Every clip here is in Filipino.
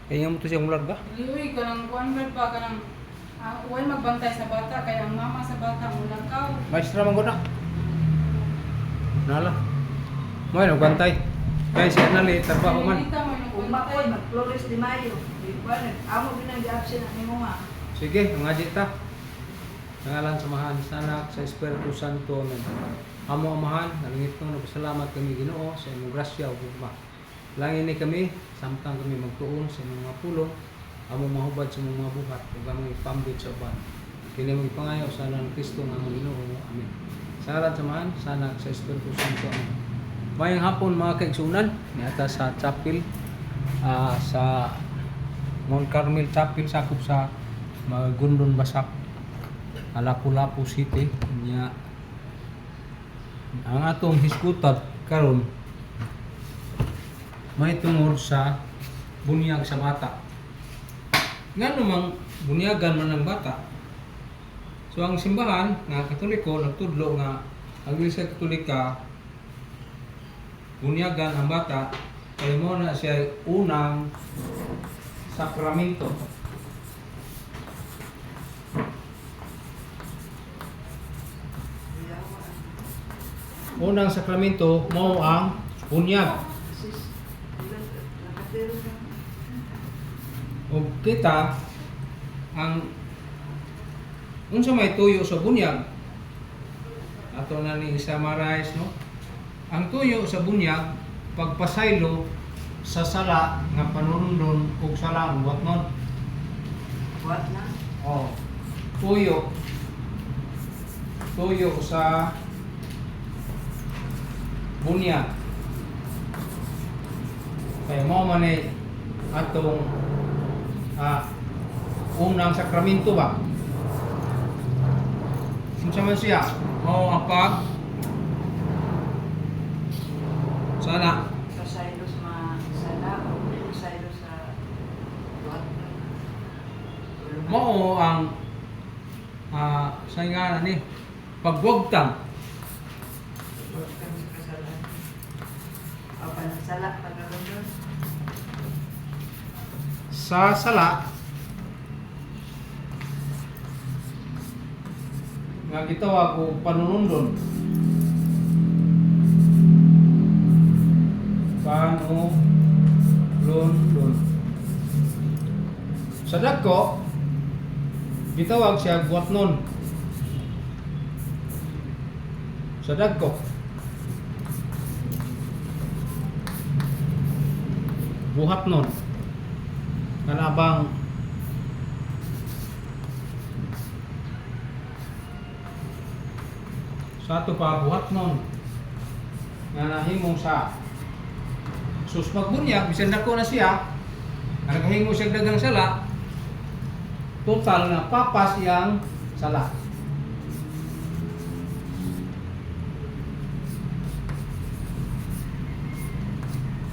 Kaya mo to siyang ular ba? Liwi ka ng convert pa ka ng huwag magbantay sa bata kaya ang mama sa bata mo lakaw. Maestra man ko na. Nala. Mo ay nagbantay. Kaya siya nali trabaho man. Kita mo yung Umakoy, bantay. mag-Flores de Mayo. Di ba? Amo binag-absent ang imo nga. Sige, mga dita. Nangalan samahan sa anak sa Espiritu Santo amen. Amo amahan, nalingit ko nagpasalamat kami Ginoo sa imong grasya ug gugma. Langin ni kami, samtang kami magtuon sa imong mga pulong, among mahubad sa imong mga buhat ug among ipambit sa uban. Kini mo ipangayo sa ngalan ni Kristo nga among Ginoo. Amen. Sa ngalan samahan sa anak sa Espiritu Santo. Amen. Mayang hapon mga kaigsunan, niata sa chapel sa Mount Carmel Chapel sakop sa Magundon Basak, Lapu-Lapu City. Nya ang atong hisgutan karon may tungod sa bunyag sa bata. Nga namang bunyagan man ng bata. So ang simbahan nga Katoliko nagtudlo nga ang Iglesia Katolika bunyagan ang bata kay mo na siya unang sakramento. Unang sakramento mo ang bunyag. Sis, nakatero ka. O kita ang unsa may tuyo sa bunyag ato na ni summarize no. Ang tuyo sa bunyag pagpasaylo sa sala nga panunundon ug sala buhat nun. What na? Oh. Tuyo sa bunyag. Kaya mo man eh atong unang sakramento ba? Unsa man siya? Mao ang pag sana Pasaylo sa sala, pasaylo sa what na? mao ang sa nga ni pagwagtang What ka sa kasalan? Apa na sala pagkalundon? sa sala nga gitawag og panunundon. Panunundon. Sa dagko gitawag siya buhatnon. Sa dagko buhatnon. Kanabang sa ato pa buhatnon nga nahimong sa sus magbunyag bisan dako na siya nagahimo siya dagang sala total na papas iyang sala.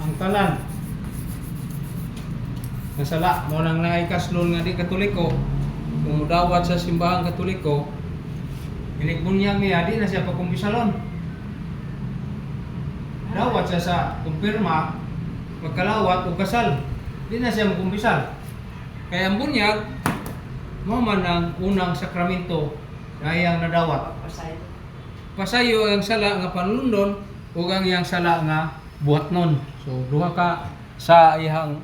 Ang tanan nga sala mo nang naikaslon nga di Katoliko kung mudawat sa simbahang Katoliko inikbunyag niya di na siya pagkumpisalon. Dawat siya sa kumpirma magkalawat o kasal di na siya magkumpisal. Kaya ang bunyag mo man ang unang sakramento na iyang nadawat. Pasaylo. Pasayo ang sala nga panunundon ug ang iyang sala nga buhatnon. So duha ka sa iyang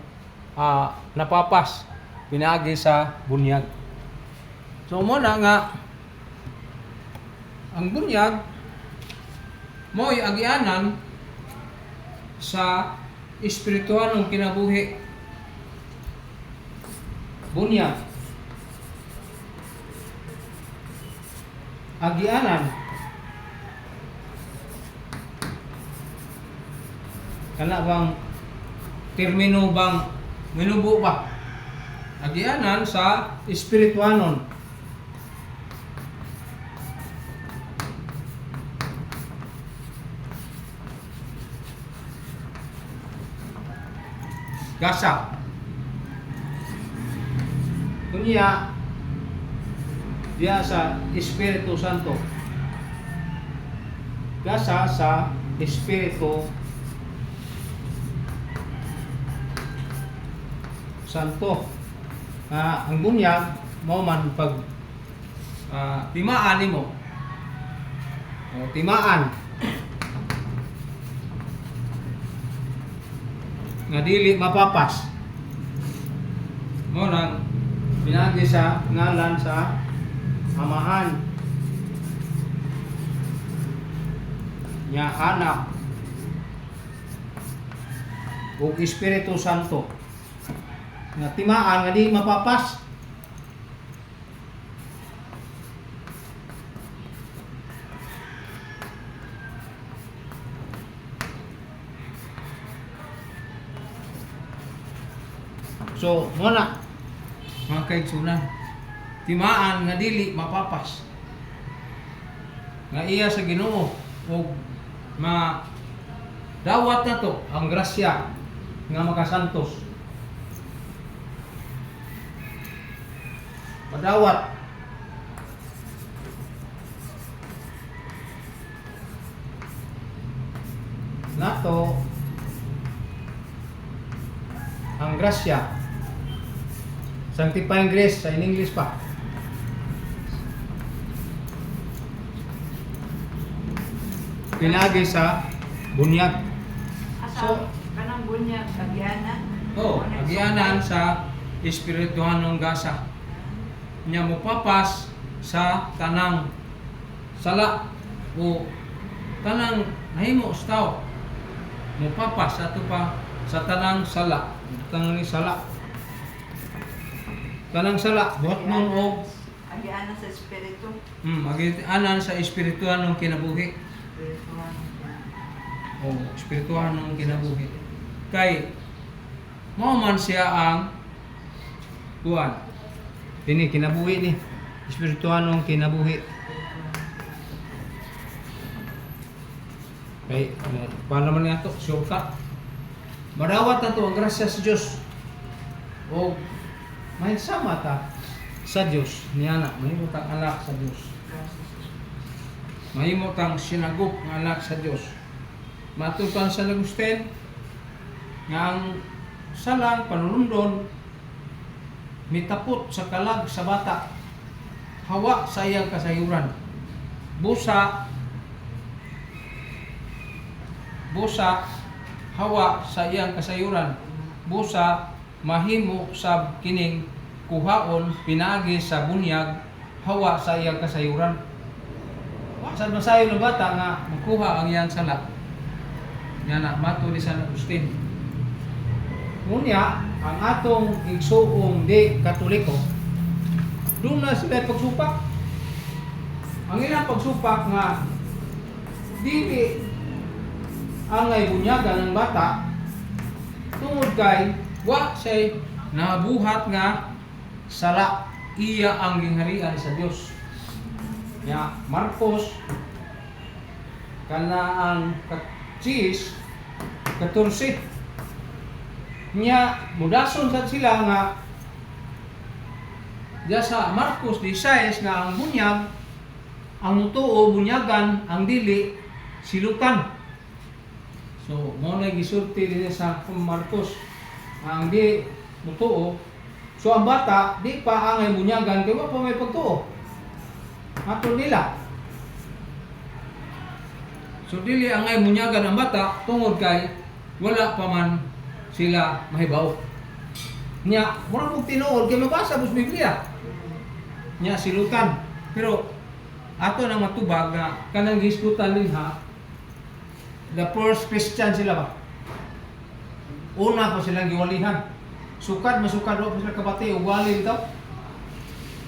napapas pinaagi sa bunyag. So mo na nga ang bunyag mo'y agianan sa espiritualong kinabuhi. Bunyag agianan kana bang termino bang minubo ba? Agianan sa espirituanon. Gasa. Kunya diya sa Espiritu Santo. Gasa sa Espiritu Santo. Ang bunyag mo man pag timaan nimo. O timaan. Nga dili mapapas. Mo nang pinagi sa ngalan sa Amahan, nya Anak, ug Espiritu Santo. Nga timaan nga di mapapas. So, muna mga kaigsunan, timaan nga dili mapapas. Nga iya sa Ginoo ug dawat na to ang grasya nga makasantos. Madawat nato ang grasya, sanctifying grace sa in English pa. Pinagi sa bunyag. Asa kanang bunyag agyanan? Agyanan sa espirituhanong gasa. Nya mopapas sa tanang sala o tanang nahimo sa tao. Mopapas ato pa sa tanang sala. Tanang ni sala. Tanang sala, buhat mo o agyanan sa espiritu. agyanan sa espirituhanong kinabuhi. Espirituhanong kinabuhi. Kay mao man siya ang kuan. Ini kinabuhi ni espirituhanong kinabuhi. Kay para man nato shortcut. Madawat na to ang grasya sa Dios. O may sama ta sa Dios niya na mahimo tang anak sa Dios. Mahimo tang sinagop nga anak sa Dios. Matukan sa Agustin nga ang salang panulundon mitapot sa kalag sa bata, hawa sa iyang kasayuran, busa hawa sa iyang kasayuran, busa mahimo sab kining kuhaon pinagi sa bunyag, hawa sa iyang kasayuran. Sa masayo ng bata nga magkuha ang iyang sala. Yan na mato ni San Agustin. Ngunya ang atong igsuong di Katoliko, doon na sila pagsupak. Ang ilang pagsupak nga dili angay bunyagan ng bata tungod kay wa say nabuhat nga sala iya ang gingharian sa Dios. Ya Marcos kana ang 14 nya mudason sa sila nga diya sa Marcos 16 nga ang bunyag ang tuo bunyagan, ang dili silutan. So mo na gisulti din sa Marcos ang di mutuo. So ang bata di pa angay bunyagan kay wa pa may pagtuo. Ato nila. So dili angay bunyagan ang bata tungod kay wala pa man sila mahibaw. Nya, mura kong tinuod kay mabasa sa Biblia. Nya silutan. Pero ato nang matubag nga kanang gisgutan nila the first Christian sila ba? Una pa silang giwalihan. Sukad masukad wa pa sila kabati ugwali daw.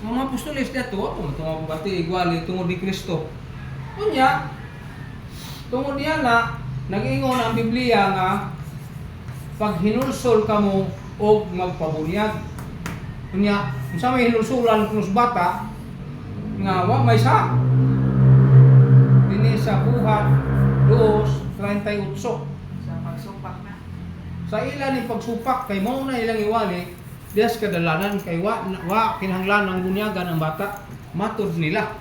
Mga apostoles dito ako matungod kabati ugwali tungod ni Kristo. Unya tungod niya na nag-ingon ang Biblia nga pag hinulsol kamo o magpabunyag. Kunya, unsa may hinulsulan kuno sa bata nga wa may sa. Dinhi sa buhat 2:38. Sa pagsupak na. Sa ila ni pagsupak kay mao na ilang iwali, dias kadalanan kay wa kinahanglan ang bunyagan ang bata. Matud nila.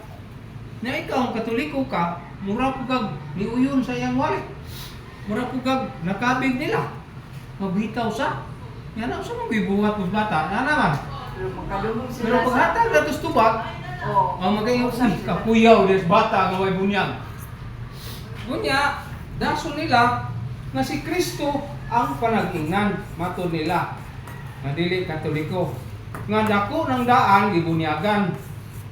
Na ikaw ang Katoliko ka, mura po kag niuyon sa iyang wali. Mura po kag nakabig nila. Magbitaw sa Yan ang sa mga bibuhat mo bata. Na naman. Pero makadungog sila Pero paghatag na tos tubag, Oo. ang magayon kapuyaw des bata nga way bunyag. Bunya, daso nila nga si Kristo ang panag-ingnan matud nila. Nga dili Katoliko. Nga dako ng daan gibunyagan.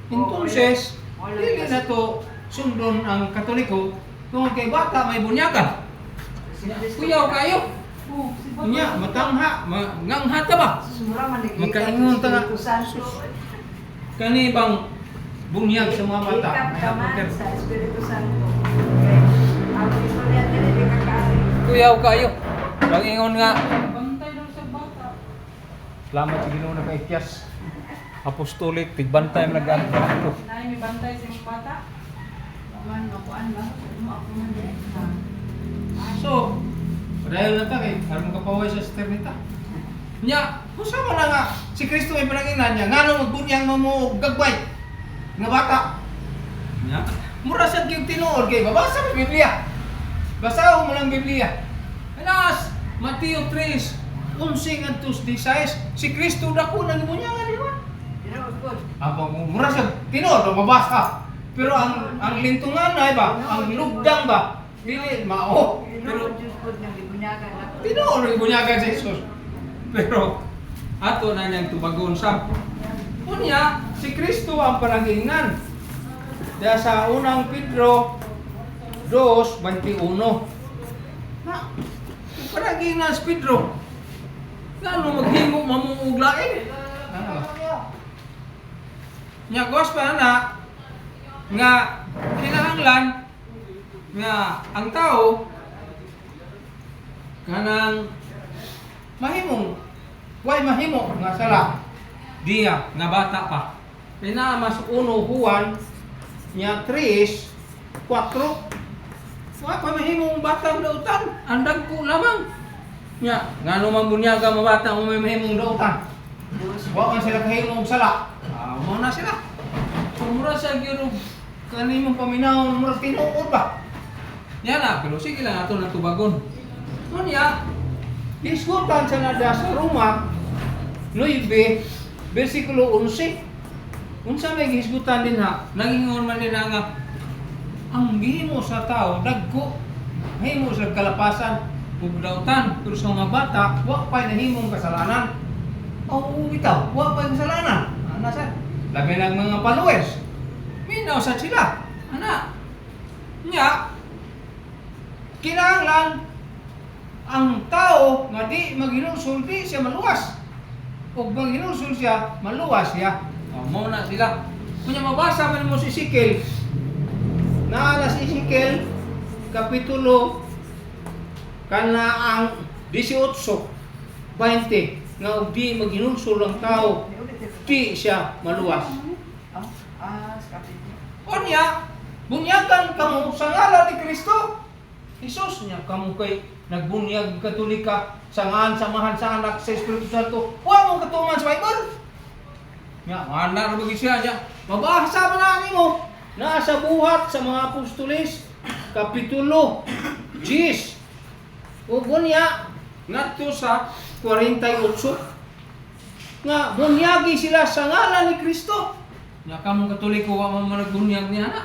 Entonces, dili na to sundon ang Katoliko tungod kay bata may bunyagan. Kuyaw kayo. Oh, si Bata. Nya matangha, ngangha ta ba? Sumura man naglikap Magkaingon ta nga. Espiritu Santo. Kani bang bunyag sa mga bata? Likap May ka man apokер. sa Espiritu Santo. Okay. Ang istorya nila di kakari. Kuyaw kayo. Langingon nga. Bantay daw sa bata. Salamat sa Ginoo na kay Tias. Apostolic tigbantay man nag-ano. Nay, may bantay sa mga bata. Man, makuan ba? Mo ako man din. So, padayon na ta kay aron kapaway sa sternita. Nya, usa man na nga si Kristo ay pananginan niya ngano magbunyang mo gagbay nga bata. Nya, mura sad gyud tinuod kay babasa mo Biblia. Basaho mo lang Biblia. Anas, Mateo 3, 11 ngadto 16, si Kristo dako nang bunyangan di ba? Dinaod po. Abang mura sad tinuod mabasa. Pero ang lintungan ay ba? Ang lugdang ba? Dili mao. Pero Dinaod Diyos po nang ibunyagan ako. tinuod ang bunyagan sa Jesus. Pero ato na niyang tubagon sa unya si Kristo ang panangingnan. Dahil sa unang Pedro 2:21. Na, ang panangingnan si Pedro. Ngano maghimo mamunguglain? Nya gos pa na nga kinahanglan nga ang tao kanang mahimong way mahimo nga sala diya nga bata pa pinamas 1 Juan nya 3:4 wa pa mahimong bata dautan ang dagko lamang nya ngano man bunyaga mga bata mo may mahimong dautan wa man sila kahimong sala mo na sila mura sa gyud kanimong paminahon mura tinuod ba yan na pero sige lang ato nang tubagon unya diskutan sa nada sa Roma 9 versikulo 11 unsa may gisgutan din ha nangingon man nila nga ang gihimo sa tao dagko mahimo sa kalapasan ug dautan pero sa mga bata wa pa nahimong kasalanan o bitaw wa pa kasalanan ana sa labi ng mga followers minaw sa sila ana nya kinahanglan ang tao nga di maghinulsol di siya maluwas. O maghinulsol siya, maluwas siya. Mao na sila. Kunya mabasa man mo si Ezekiel. Naala si Ezekiel kapitulo kana ang 18, 20 nga og di maghinulsol ang tao, di siya maluwas. Sa kapitid. Unya, bunyagan kamo sa ngalan ni Kristo. Jesus niya kamo kay nagbunyag Katolika sa ngan samahan sa anak sa Espiritu Santo. Wa mo katuman sa Bible. Nya, ana ra bagi siya nya. Mabasa man ani mo. Naa sa buhat sa mga apostoles kapitulo 10. Ug bunya ngadto sa 48 nga bunyagi sila sa ngalan ni Kristo. Nya kamo Katoliko wa man nagbunyag niya na.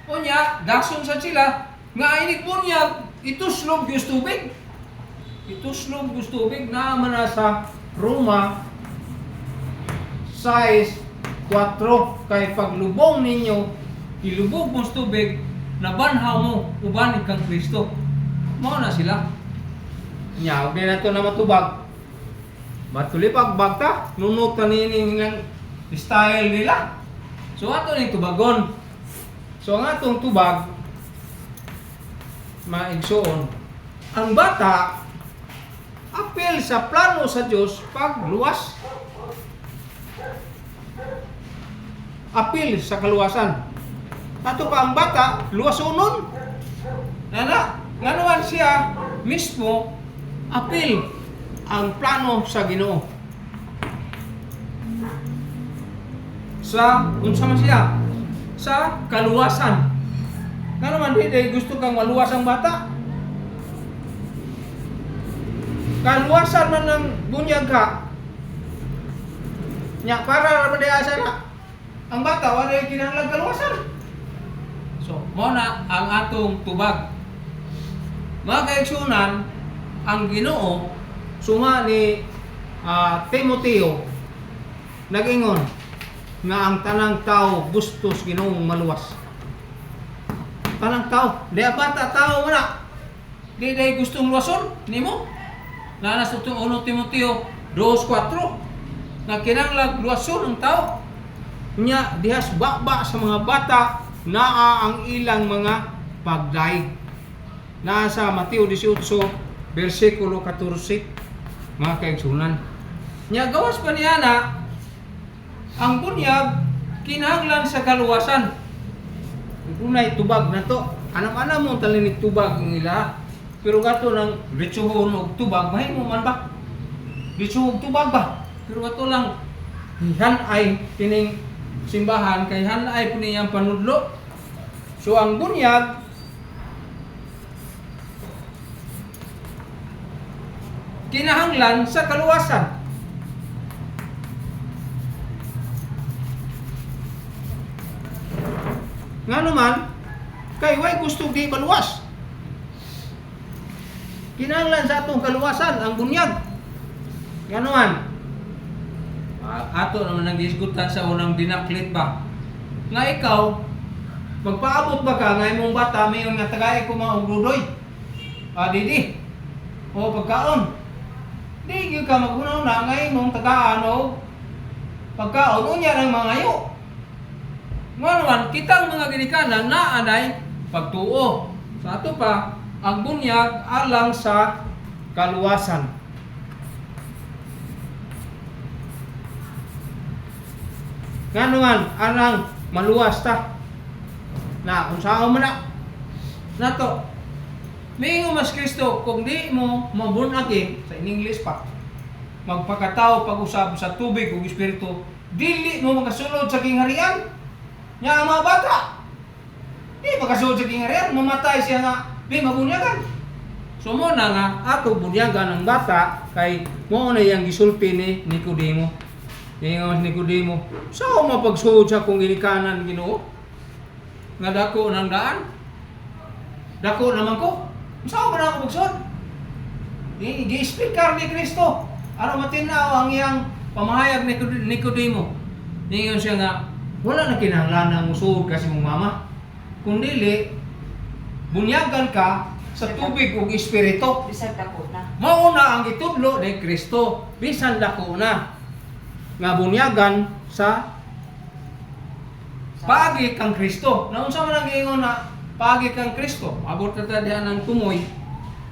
Unya, dason sa sila nga inig bunyag ituslog Diyos tubig. Ituslog Diyos tubig na man sa Roma 6:4 kay paglubong ninyo ilubog mo sa tubig nabanhaw mo uban kang Kristo. Mao na sila. Nya og na to na matubag. Matulipag bagta nunot kanini ng style nila. So ato ning tubagon. So ang atong tubag maigsoon ang bata apil sa plano sa Dios pagluwas apil sa kaluwasan ato pa ang bata luwasonon nana nganuan siya mismo apil ang plano sa Ginoo sa unsa man siya sa kaluwasan. Nga naman, di gusto kang maluwas ang bata. Kaluwasan man ng bunyag ka. Nya para ra diha sana. Ang bata wala kinahanglan kaluwasan. So, mo na ang atong tubag. Mga kaigsunan, ang Ginoo suma ni Timoteo nag-ingon nga ang tanang tao gustos Ginoong maluwas. Tanang tao, di bata tao mo na. Di day gustong luwason nimo. Nanas utong 1 Timoteo 2:4 na kinahanglan luwason ng tao. Nya dihas baba sa mga bata naa ang ilang mga pagdaig. Nasa Mateo 18 bersikulo 14 mga kaigsunan. Nya gawas pa niya na ang bunyag kinahanglan sa kaluwasan. Unay tubag na to. Anam-anam mo talinig tubag ng ila. Pero gato ng ritsuhon og tubag, mahimo man ba? Ritsuhon og tubag ba? Pero gato lang hanay kining simbahan kay hanay po niyang panudlo. So ang bunyag kinahanglan sa kaluwasan. Nga naman, kay way gusto di maluwas. Kinahanglan sa atong kaluwasan ang bunyag. Nga naman, ato naman nang diskutan sa unang dinaklit ba? Nga ikaw, magpaabot ba ka nga imong bata mayon nga tagay ko mga ugrudoy? Didi. O pagkaon. Di gyud ka maguna-una nga imong tagaan o pagkaon unya ng mga ayo. Nga naman, kitang mga ginikanan na anay pagtuo. Sa ato pa, ang bunyag alang sa kaluwasan. Nga naman, alang maluwas ta. Na, kung saan mo na. Nato, mingo mas Kristo, kung di mo mabunagin, sa English pa, magpakatao pag-usap sa tubig o espiritu, dili mo makasulod sa kingharian. Nya ang mga bata, di makasulod sa kingharian, mamatay siya nga, di mabunyagan. So mo na nga, ato bunyagan ng bata, kay mo na yung gisulti ni Nicodemo. Yung Nicodemo, saan mo mapagsulod sa kung ginikanan Ginoo? Nga dako ng daan? Dako naman ko? Saan mo na ako magsulod? Gi-speaker ni Kristo. Ano matinaw ang iyang pamahayag ni Nicodemo? Ningon siya nga, wala na kinahanglan ng musuod kasi mong mama. Kundili, bunyagan ka sa tubig ug espiritu. Bisag dako na. Mauna ang itudlo ni Kristo, bisan dako na. Nga bunyagan sa paagi kang Kristo. Naunsa man ang giingon na paagi kang Kristo? Abot na diha ng tumoy.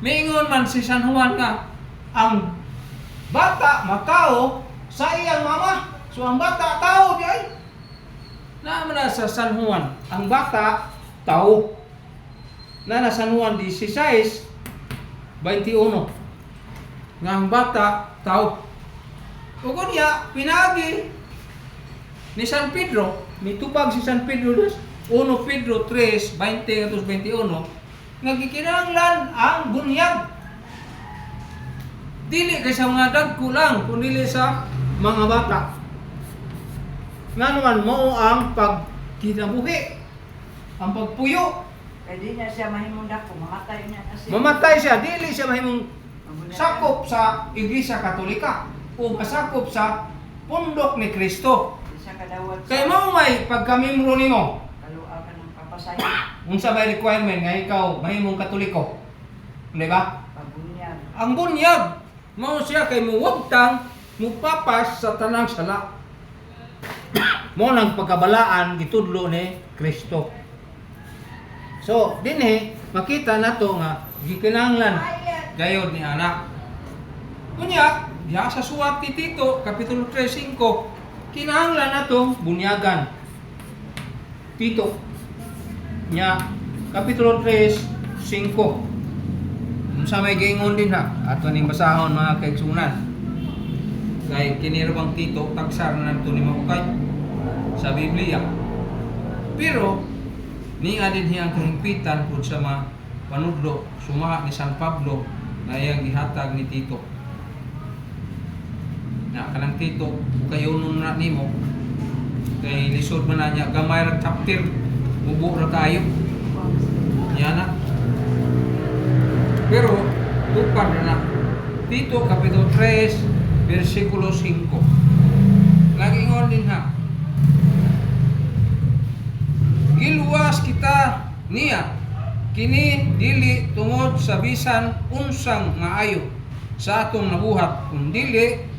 Miingon man si San Juan nga ang bata makao sa iyang mama. So ang bata tao di ay. Naman na sa San Juan, ang bata tao. Na San Juan 16:21. Nga ang bata tao. Ug niya pinagi ni San Pedro, nitubag si San Pedro 1 Pedro 3:20-21 nga gikinahanglan ang bunyag. Dili kay sa mga dagko lang, kundi sa mga bata. Nga naman mo ang pagkinabuhi, ang pagpuyo. Kaya di na siya mahimong dako, mamatay na kasi. Mamatay siya, dili siya mahimong Mabunyagan. sakop sa Iglesia Katolika o masakop sa pundok ni Kristo. Di siya kadawat Kaya mo may pagkamembro nimo, kalua ka ng papasaya. unsa may requirement nga ikaw mahimong Katoliko. Di ba? Pabunyag. Ang bunyag mao siya kay muwagtang mupapas sa tanang sala. Mo nang pagkabalaan gitudlo ni Kristo. So, dinhi makita nato nga gikinahanglan gayod ni anak. Kunya, diha sa suwat ti Tito kapitulo 3:5, kinahanglan nato bunyagan. Tito nya kapitulo 3:5. Unsa may giingon din ha, ato ning basahon mga kaigsunan. Kay kini ra bang Tito tagsar na nato ni mahukay sa Biblia. Pero ni adin hiyang kahimpitan pud sa mga panudlo sumaha ni San Pablo na iyang gihatag ni Tito. Na kanang tito kayo nun na nimo kay lisod man na niya gamay ra chapter mubo ra kayo niya na. Pero tupad na Tito Kapitulo 3 versikulo 5 nagingon din ha, giluwas kita niya kini dili tungod sa bisan unsang maayo sa atong nabuhat, kun dili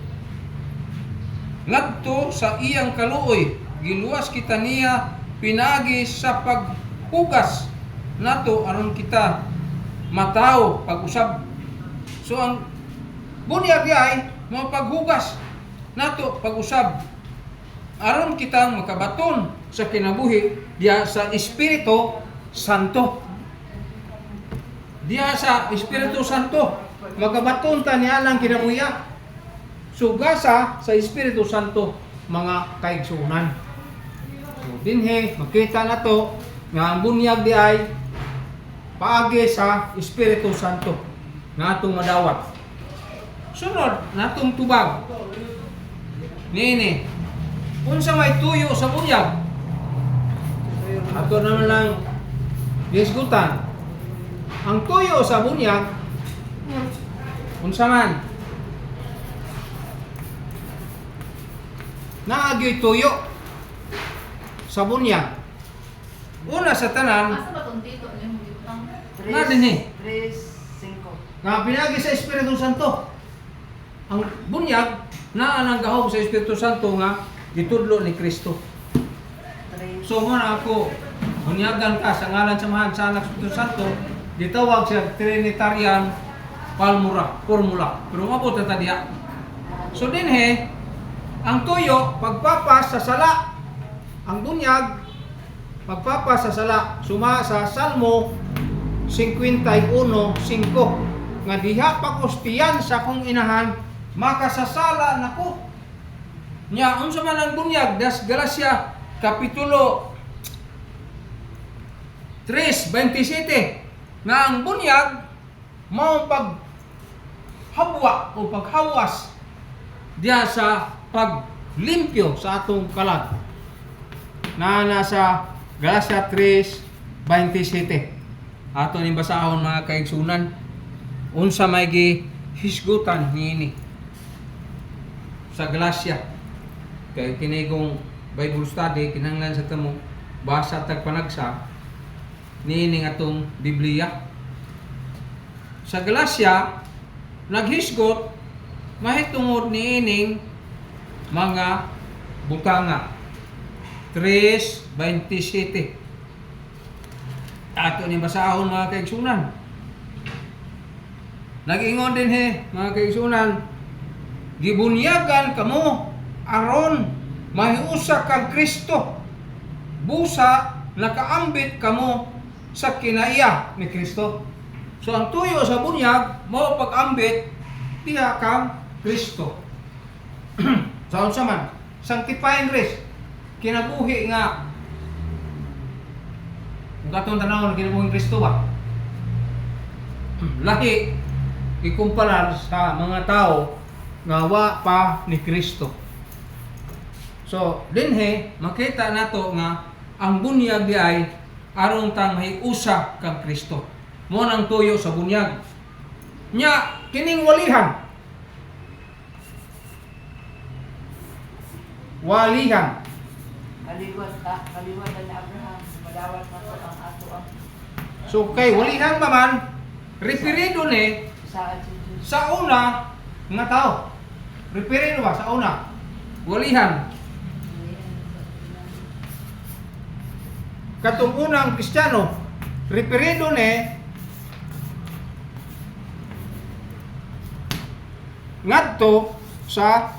ngadto sa iyang kaluoy. Giluwas kita niya pinagi sa paghugas nato aron kita mataw pag-usab. So ang bunyag ay mga paghugas nato pag-usab aron kita makabaton sa kinabuhi diya sa Espiritu Santo. Diya sa Espiritu Santo magabaton ta niya lang kinabuhi. Sugasa sa Espiritu Santo mga kaigsunan. So dinhi makita nato nga ang bunyag di ay paagi sa Espiritu Santo nga atong madawat. Sunod natong tubag nini unsa may tuyo sa bunyag ato naman lang disgutan. Ang tuyo sa bunyag unsa man naagyoy tuyo sa bunyag. Una sa tanan Asa ba tong tito ni mo gitang? na dinhi 3:5. nga pinagi sa Espiritu Santo. Ang bunyag naa nang gahom sa Espiritu Santo nga gitudlo ni Kristo. So mo na ako bunyagan ka sa ngalan sa Mahal sa Anak sa Espiritu Santo, gitawag siya Trinitarian formula. Pero mabot ta diha. So dinhi ang tuyo pagpapas sa sala. Ang bunyag pagpapas sa sala. Suma sa Salmo 51:5 nga diha pakustiyan sa kong inahan makasasala nako. Nya unsa man ang bunyag das Galacia Kapitulo 3:27 nga ang bunyag mao paghabwa o paghawas diya sa paglimpyo sa atong kalag na nasa Galacia 3:27. Ato ni basahon mga kaigsunan unsa may gihisgutan niini sa Galacia. Kay kini kong Bible study kinahanglan sa tamo basa tag panagsa niini atong Biblia. Sa Galacia naghisgot mahitungod niining mga butanga 3:27. Ato ni basahon mga kaigsunan. Nag-ingon din mga kaigsunan, gibunyagan kamo aron mahiusa kang Kristo. Busa nakaambit kamo sa kinaiya ni Kristo. So ang tuyo sa bunyag mao pag-ambit diha kang Kristo. Sa unsa man sanctifying grace kinabuhi nga kung katong tanawon kinabuhi Kristo ba lahi ikumparar sa mga tao nga wa pa ni Kristo. So dinhi makita nato nga ang bunyag di ay aron tang mahiusa kang Kristo. Mo nang tuyo sa bunyag nya kining walihan Kaliwat ni Abraham, madawat na ko ang ato ang so kay walihan pa man referido ni saad si Diyos. sa una nga tao. Referido ba sa una? Walihan. Katong unang Kristiyano, referido ni ngadto sa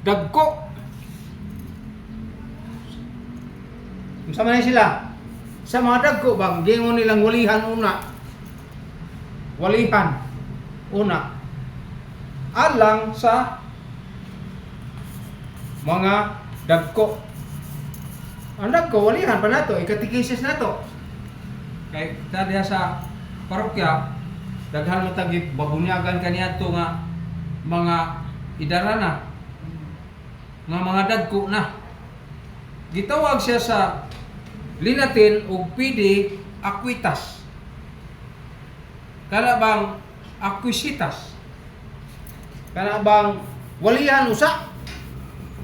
dagko. Unsa man sila? Sa mga dagko bang gingon nilang walihan una. Walihan una. Alang sa mga dagko. Ang dagko walihan pa nato, ikatikisis nato. Kay diha sa parokya daghan mo tagi babunyagan kaniadto nga mga idarana nga mga dagko na. Gitawag siya sa Linatin og pide aquitas. Kana bang aquisitas? Kana bang walihan usa?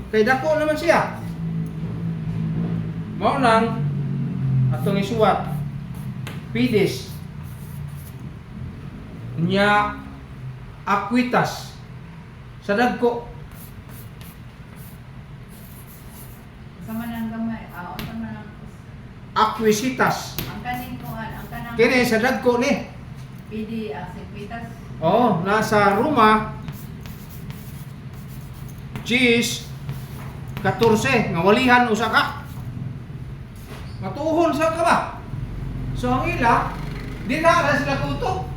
Kay dako naman siya. Mao nang atong isuwat pides nya aquitas sa dagko. Sama nang gamay. Unsa man ang Aquisitas. ang kaning kuan, ang kanang Kini sa dagko ni. PD Asequitas. Oh, nasa Roma Gs 14 nga walihan usa ka. Matuhon sa ka ba? So ang ila di na sila kuto.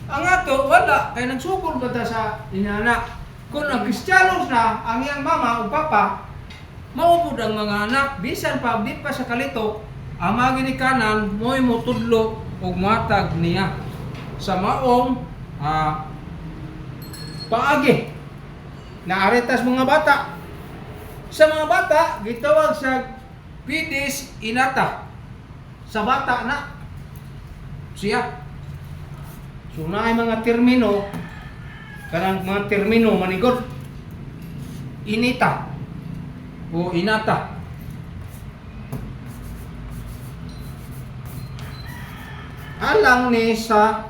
Ang ato wala kay nagsugod ba ta sa inana. Kung ang Kristiyanos na ang iyang mama o papa maupod ang mga anak bisan pa di pa sa kalito ang ginikanan mo'y mutudlo og matag niya sa maong paagi na aretas mga bata. Sa mga bata gitawag sa pides inata. Sa bata na siya. So naay mga termino kanang mga termino manigod inita o inata. Alang ni sa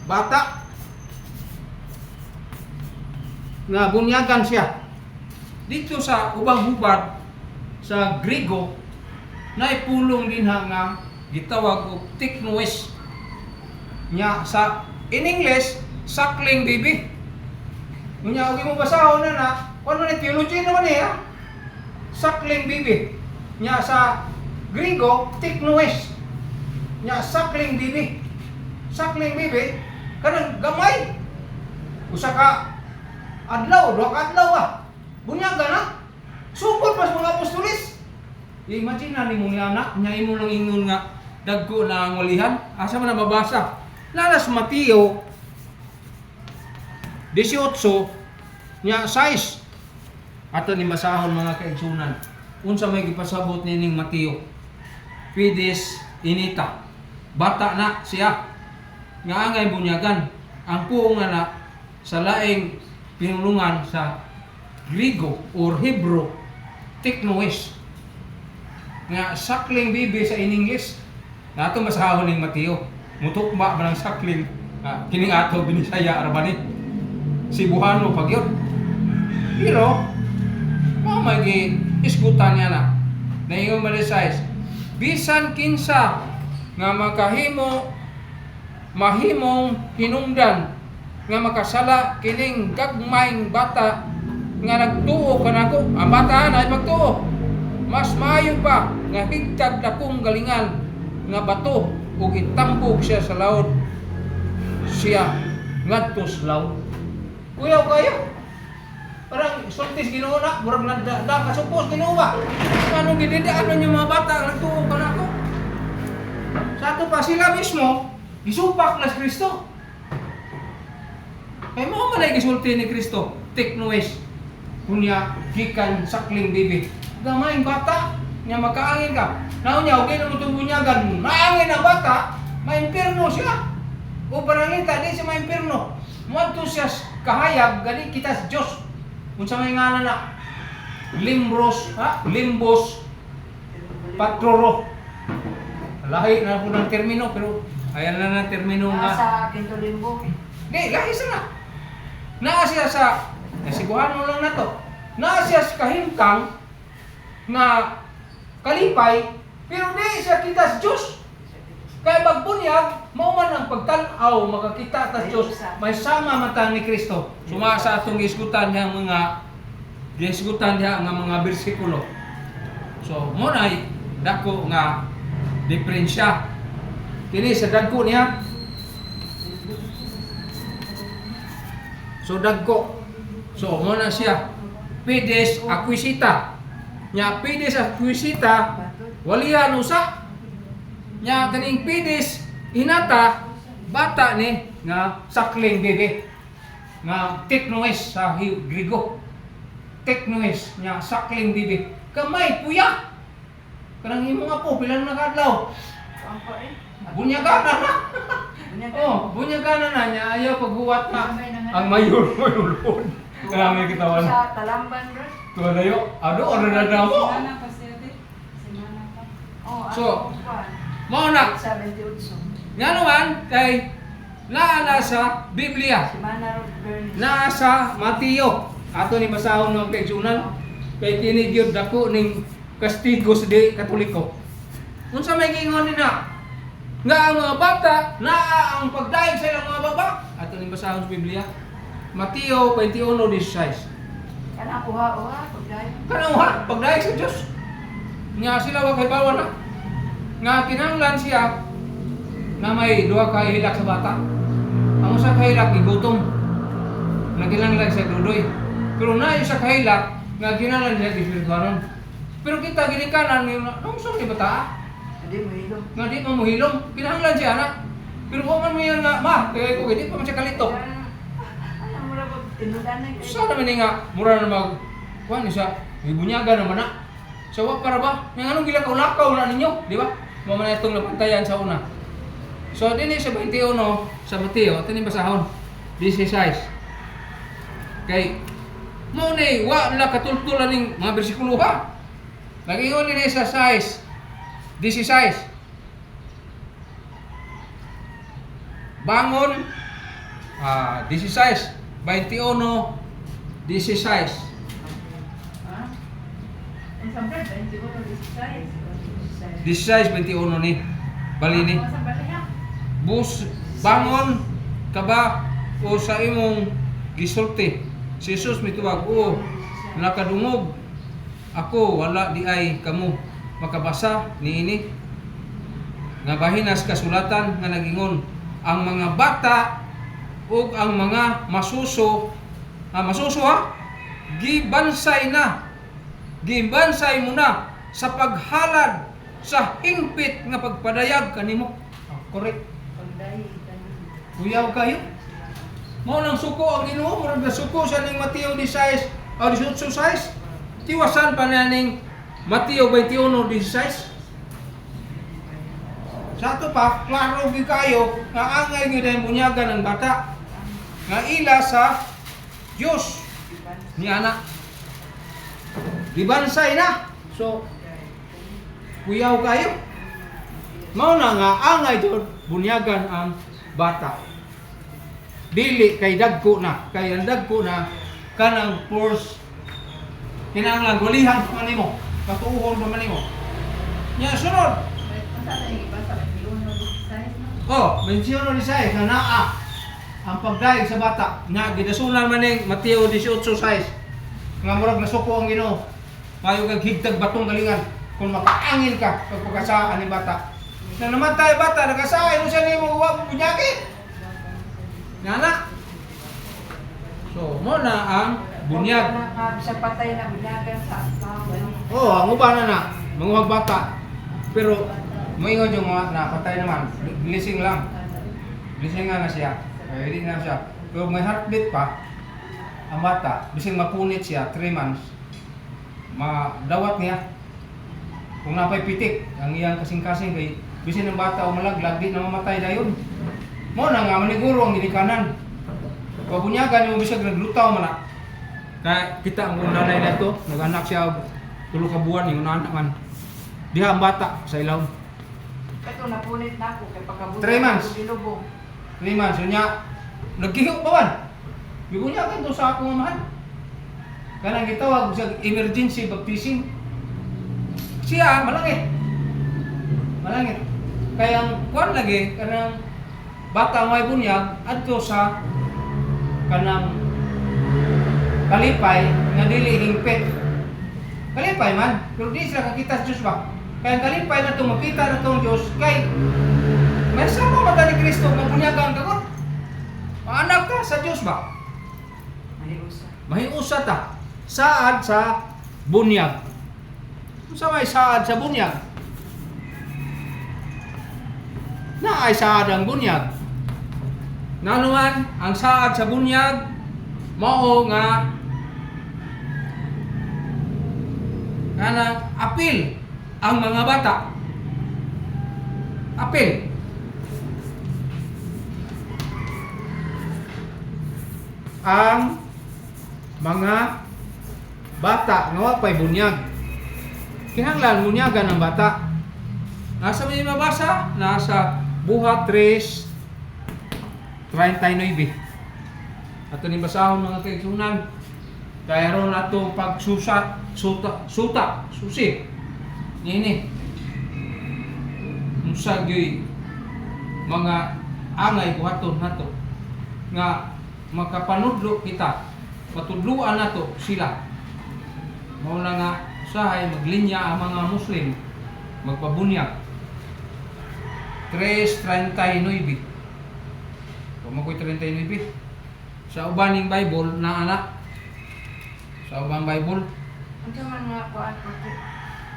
bata nga bunyagan siya. Dito sa ubang hubad sa Griego naipulong din nga gitawag og teknoes nya sa in English suckling baby. Unya og imong basahon na ano ni theology naman niya. Suckling baby. Nya sa Griego teknoes. Nya suckling baby. Suckling baby kanang gamay. Usa ka adlaw, duha ka adlaw bunyagan na. Sugod pas mga apostolis. Imagine na nimo ni anak nya imo lang ingon nga dagko na ang walihan. Asa man na mabasa? Lalas Mateo 18 nya 6. Ato ni basahon mga kaigsunan. Unsa may gipasabot nining Mateo? Pides inita. Bata na siya. Nga angay bunyagan. Ang puong na sa laing pinulungan sa Griego or Hebrew teknoes. Nga suckling baby sa in English. Na ato basahon ning Mateo. Mutukba ba ng suckling kining ato binisaya arabani. Cebuano pagyod. Pero may isgutan niya na yung malisais bisan kinsa nga mahimong hinungdan nga makasala kining gagmayng bata nga nagtuo kanako. Ang bata na ay magtuo, mas maayo pa nga higtag dakong galingan nga bato ug itambog siya sa laod siya ngadto sa laod. Kuyaw kayo parang sultis Ginoo na, murag nakasupos Ginoo ba? Anong gididaan yung mga bata nagtuo ka na ako? Sa ato pa sila mismo, gisupak na si Kristo. Kaya mo man ay gisulti ni Kristo, teknoes, kunya gikan sakling bibi. Gamay bata, niya makaangin ka. Naon niya, okay na mo itong bunyagan, maangin ang bata, ma-impirno siya. O panangin ka, di siya ma-impirno. Muadto siya kahayag, gani kita sa Diyos. Kung sa may ngalan na limbos, patroro. Lahi na po ng termino, pero ayan na ng termino nga. Sa Quinto Limbo. Hindi, lahi siya na. Naa siya sa, nasiguhan mo lang na to. Naa siya sa kahimkang na kalipay, pero di siya kita sa Diyos. Kaya magbunyag, mauman ang pagtanaw, makakita ta Diyos, may sama mata ni Kristo. Sumasa atong isgutan niya mga bersikulo. So, muna dako nga diferensya. Kini sa dagko niya. So, dagko. So, muna siya. Pides acquisita. Nya pides acquisita, walihan usa. Nya kaning pides inata bata ni nga sakling bebe nga teknoes sa Griego. teknoes nya sakling bibi. Kamay puya. Kanang imo nga po pila na kadlaw. Ang pa eh. Bunyagana na. Bunyagan. Oh, bunyagana na niya ayaw pagbuwat na. Kamay na nga. Ang mayor mayulon. Kanang kitawan. Sa Talamban, bro. Tuwalayo. Ano na mo? Simana pa siya, te. Simana pa. Oh, So, ano pa? Mao na. 78. Nga naman kay naa sa Biblia. Si Mana Road Bernie. Naa sa Mateo. Ato ni basahon ng kaigsunan. Kay kini gyud dako ning kastigo sa di Katoliko. Unsa may gingon nina? Nga ang mga bata naa ang pagdaig sa ilang mga baba. Ato ni basahon sa Biblia. Mateo 21:16. Kana uha-uha, pagdahil. Kanang ha, pagdaig sa Dios. Nga sila wa kay bawa na. Nga kinahanglan siya na may duha ka hilak sa bata. Ang usa ka hilak gigutom. Nagilang sa dudoy. Pero na yung sa kahilak nga kinahanglan siya espirituhanon. Pero kita ginikanan ni nung sa ni bata Hindi mo hilo. nga di mo mohilom. Kinahanglan siya anak. Pero kung man mo yan nga ma, kaya ko di pa man siya kalito. Ano mo ra pag tinudanan kayo? Sa naman ni nga mura na mag kuan siya. May bunyaga naman na. So wa para ba? Nga anong gilakaw-lakaw na ninyo, di ba? Mo man itong napantayan sa una. So dinhi sa 21 sa Mateo, ato ni basahon 16. Kay mo ni wa na katultulan ning mga bersikulo ha. Nag-ingon ni sa 16. 16. Bangon 16, 21, 16. Ha? Ang sampai 21 16. 16, 21 ni. Bali ni. Ang sampai niya. Bus, bangon ka ba o sa imong gisulti? Si Jesus mituwag, o nakadungog ako, wala di ay kamo makabasa niini. Nga bahinas kasulatan nga nagingon, ang mga bata ug ang mga masuso, masuso ha, gibansay na. Gibansay mo na sa paghalad sa hingpit nga pagpadayag kanimo. Correct. Pagdahil. Kuyaw kayo. Mao nang suko ang Ginoo, murag na suko sa ning Mateo 16 o 18:6. Tiwasan pa na ning Mateo 21:16. Sa ato pa, klaro gyud kayo nga angay gyud ang bunyagan ng bata nga ila sa Dios ni anak. Dibansay na. So, kuyaw kayo. Mao na nga angay jud bunyagan ang bata. Dili kay dagko na, kay ang dagko na kanang force kinahanglan gulihan pa nimo, katuuhon pa nimo. Nya sunod. Oh, mention ni say nga naa ang pagdaig sa bata. Nya gidasunan man ning Mateo 18:6. Nga murag nasuko ang Ginoo. Mayo kag higtag batong galingan kung makaangin ka pag pagkasaan ni bata. Na namatay bata, nagkasay mo siya nimo wa bunyagi. Nana. So, mo na ang bunyag. Sa patay na bunyagan sa asawa. Oh, ang uban na mga bata. Pero moingon yung mga napatay naman, blessing lang. Blessing nga na siya. Hindi na siya. Pero may heartbeat pa. Ang bata, bising mapunit siya 3 months. Madawat niya. Kung napay pitik, ang iyang kasing-kasing kay bisin ng bata o malaglag, di na mamatay dayon. Mo na nga maniguro ang ginikanan. Pabunyagan yung bisag naglutaw man na. Kaya kita ang nanay na to, nag-anak siya og 3 ka buwan yung anak man. Diha ang bata sa ilaw. Ito napunit na ako kay pagkabuti. 3 months. Ginubong. 3 months yun niya. Nagkihok pa man. Bibunyagan to sa akong amahan. Kanang gitawag sa emergency baptism. Siya malangit. Malangit. Kaya ang kuan lagi kanang bata may bunyag adto sa kanang kalipay nga dili hingpit. Kalipay man, pero di sila kakita sa Diyos ba? Kaya ang kalipay na itong makita na itong Diyos kay may sama mata ni Kristo nga bunyagan ka ko. Maanak ka sa Diyos ba? Mahiusa. Mahiusa ta. Saad sa bunyag. Sa may saad sa bunyag. Na ay saad ang bunyag. Nanuman ang saad sa bunyag mao nga kanang apil ang mga bata. Apil. Ang mga bata nga wa pay bunyag. Kinahanglan bunyagan ang bata. Nasa may mabasa? Nasa Buhat 3:39. Ato ni basahon mga kaigsunan. Kaya ron ato pagsusa, susi. Nini. Unsa gyud mga angay buhaton nato nga makapanudlo kita, matudluan nato sila. Mao na nga usahay maglinya ang mga Muslim magpabunyag. 3:39. Kumakoy 39. Sa ubaning Bible na anak. Sa ubang Bible, Ang man nga kuan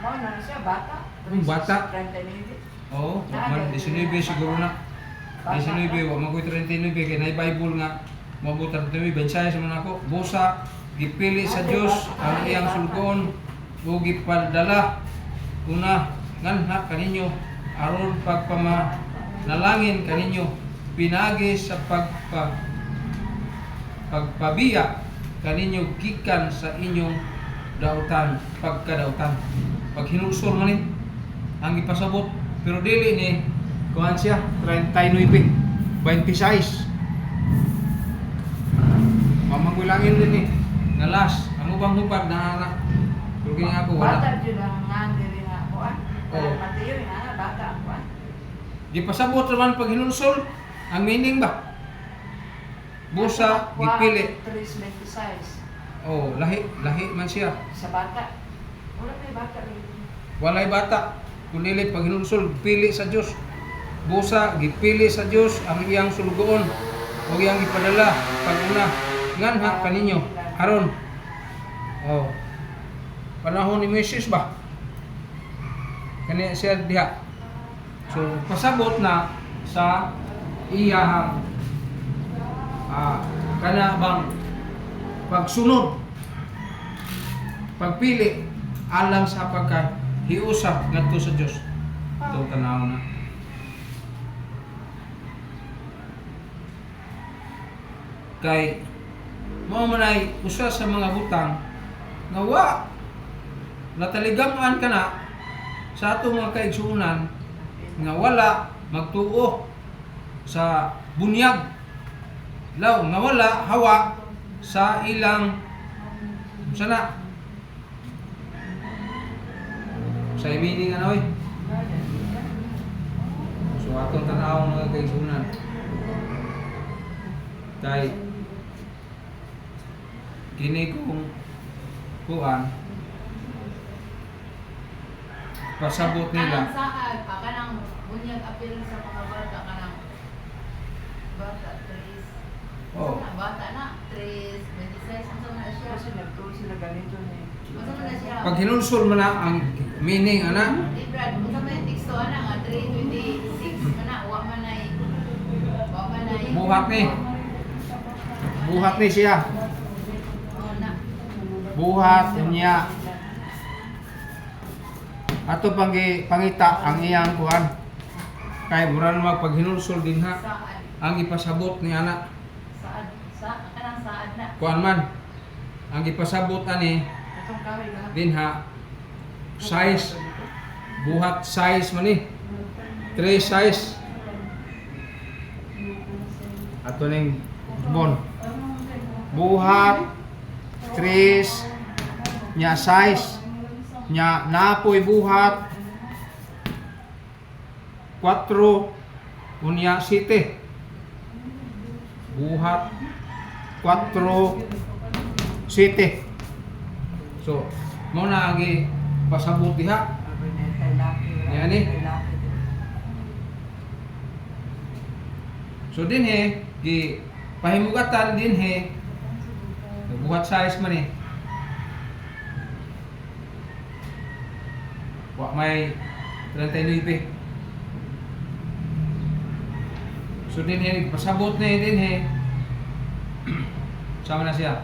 mo na siya bata. Bata. 39. oo, man 19 siguro na. 19 wa makoy 39 kay nay Bible nga mabot 39 bensaya sa man ako. Busa gipili sa Dios ang iyang sulgoon ug gipadala una nganha kaninyo aron pagpamanalangin kaninyo pinagi sa pagpabiya kaninyo gikan sa inyong dautan pagkadautan pag hinulsol man ni ang ipasabot pero dili ni kuan siya 39 26 mamangulangin din ni nalas ang ubang hupad na anak pero kini ako wala Bata jud ang diri nga kuan. Oo. Matiyo nga bata ang kuan. gipasabot naman pag hinulsol ang meaning ba busa gipili 3:26 oh lahi man siya sa bata. Wala may bata rin. walay bata kundi pag hinulsol pili sa Dios busa gipili sa Dios ang iyang sulgoon o iyang ipadala pag-una nganha kaninyo aron oh panahon ni Moises ba kani siya diha so pasabot na sa iyahang kana bang pagsunod pagpili alang sa pagkahiusa ngadto sa Dios itong tanaw na kay mao man ay usa sa mga butang nga wa nataligaman ka na sa atong mga kaigsuonan nga wala magtuo sa bunyag law nga wala hawa sa ilang sana sa meaning ano so atong tanaw mga kaigsuonan kay kini kung kuan pasabot nila Kanang saad, kanang bunyag apil sa mga bata, kanang bata 3. Oh. Bata na 3, 26, ano na siya? Kasi nagtuon sila ganito ni. Ano na siya? pag hinulsol man na ang meaning ana Brad, kung sa may teksto ana nga 3:26 ana wa man ay buhat ni siya na. buhat niya ato pangita ang iyang kuan kay mura na pag hinulsol din ha Saad, ang ipasabot ni ana kanang saad na. kuan man ang ipasabot ani Itong kaway na. din ha size buhat size man ni 3 size ato ning bon buhat 3 nya size nya napoy buhat 4 unya 7 buhat 4 7 so mo na agi pasabot diha Yan eh. so din gi pahimugatan din buhat size man wa may 39 so din pasabot na din sama na siya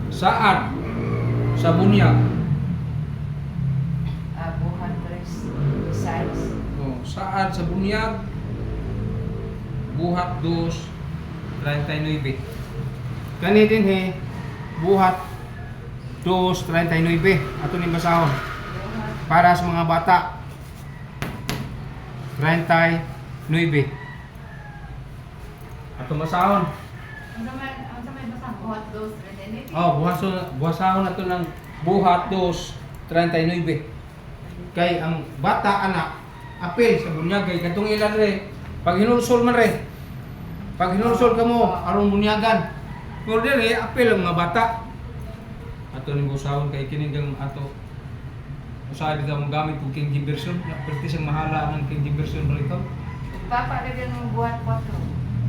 saad sa bunyag. Buhat 3 size. Oh, saad sa bunyag. Buhat 2:39. Kani din he buhat 2:39. Ato ni basahon Buhat. para sa mga bata. 39. Ato basahon. Ang sa may basang buhat dos, rin Oh, buhasahon na to ng buhat 2:39. Kay ang bata anak apil sa bunyag kay katong ilan re pag hinulsol man re. Pag hinulsol ka mo aron bunyagan. Pero dire apil ang mga bata. Ato ni busahon kay kini gang ato usahay dito ang gamit kong King James version. Pwede siyang mahala ang King James version balik ko. Papa rin ng buhat 4.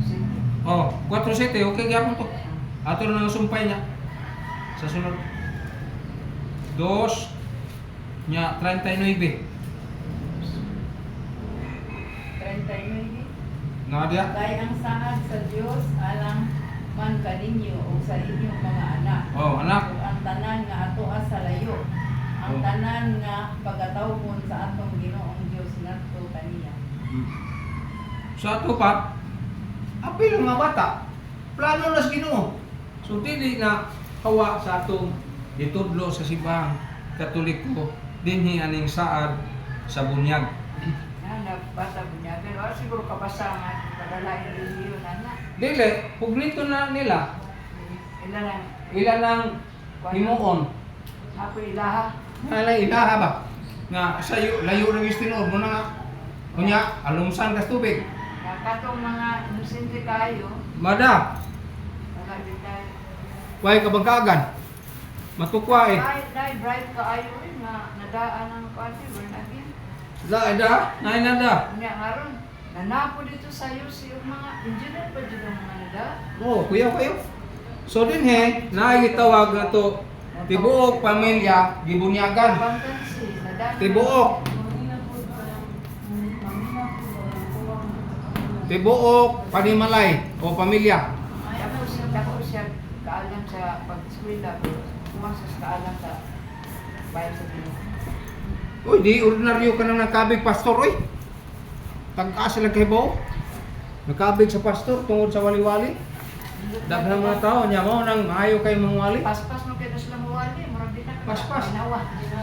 Sige. Oh, 4-7 okay gyapon to. Ato na ang sumpay niya. Sa sunod 2 nya 39. 39. Nga dia? Kay ang sahad sa Dios alang man kaninyo o sa inyong mga anak. Oh, anak. Ug ang tanan nga atoa sa layo. Ang Oh. tanan nga pagatawgon sa atong Ginoong Dios ngadto kaniya. Sa ato pa, apil ang mga bata. Plano na sa Ginoo. So dili na hawa sa atong ditudlo sa sibang Katoliko dinhi aning saad sa bunyag. Bata bunya pero siguro kabasangan padala yung na. Dili, pugnito na nila. Ila lang Ilan ang himuon. ako ilaha. Ala ilaha ba? Nga sayo layo ra gis tinuod mo na nga. Unya alumsan kas tubig. Katong mga inosente kayo, Mada, wala din tayo. way kabangkagan. Matukwa eh. Dahil bright kaayo nga nadaan ang party burn again. Da, naay na da. Unya ngaron nanapo dito sa iyo si mga engineer pa jud ang mga nada. Oh, kuya kayo. So din he, naigitawag na to tibuok pamilya gibunyagan. Bantansi nadaan. Tibuok. Tibuok panimalay o pamilya. Ako siya kaalam sa pag-eskwela pero kumasa sa kaalam sa bayan sa Ginoo. Uy, di ordinaryo ka nang nakabig pastor, uy. Tagkaas sila kay Bo. Nakabig sa pastor tungod sa wali-wali. Daghang mga tao niya mo nang maayo kay mga wali. Paspas mo kaya sila mawali, murag di na ka Paspas. ginawa.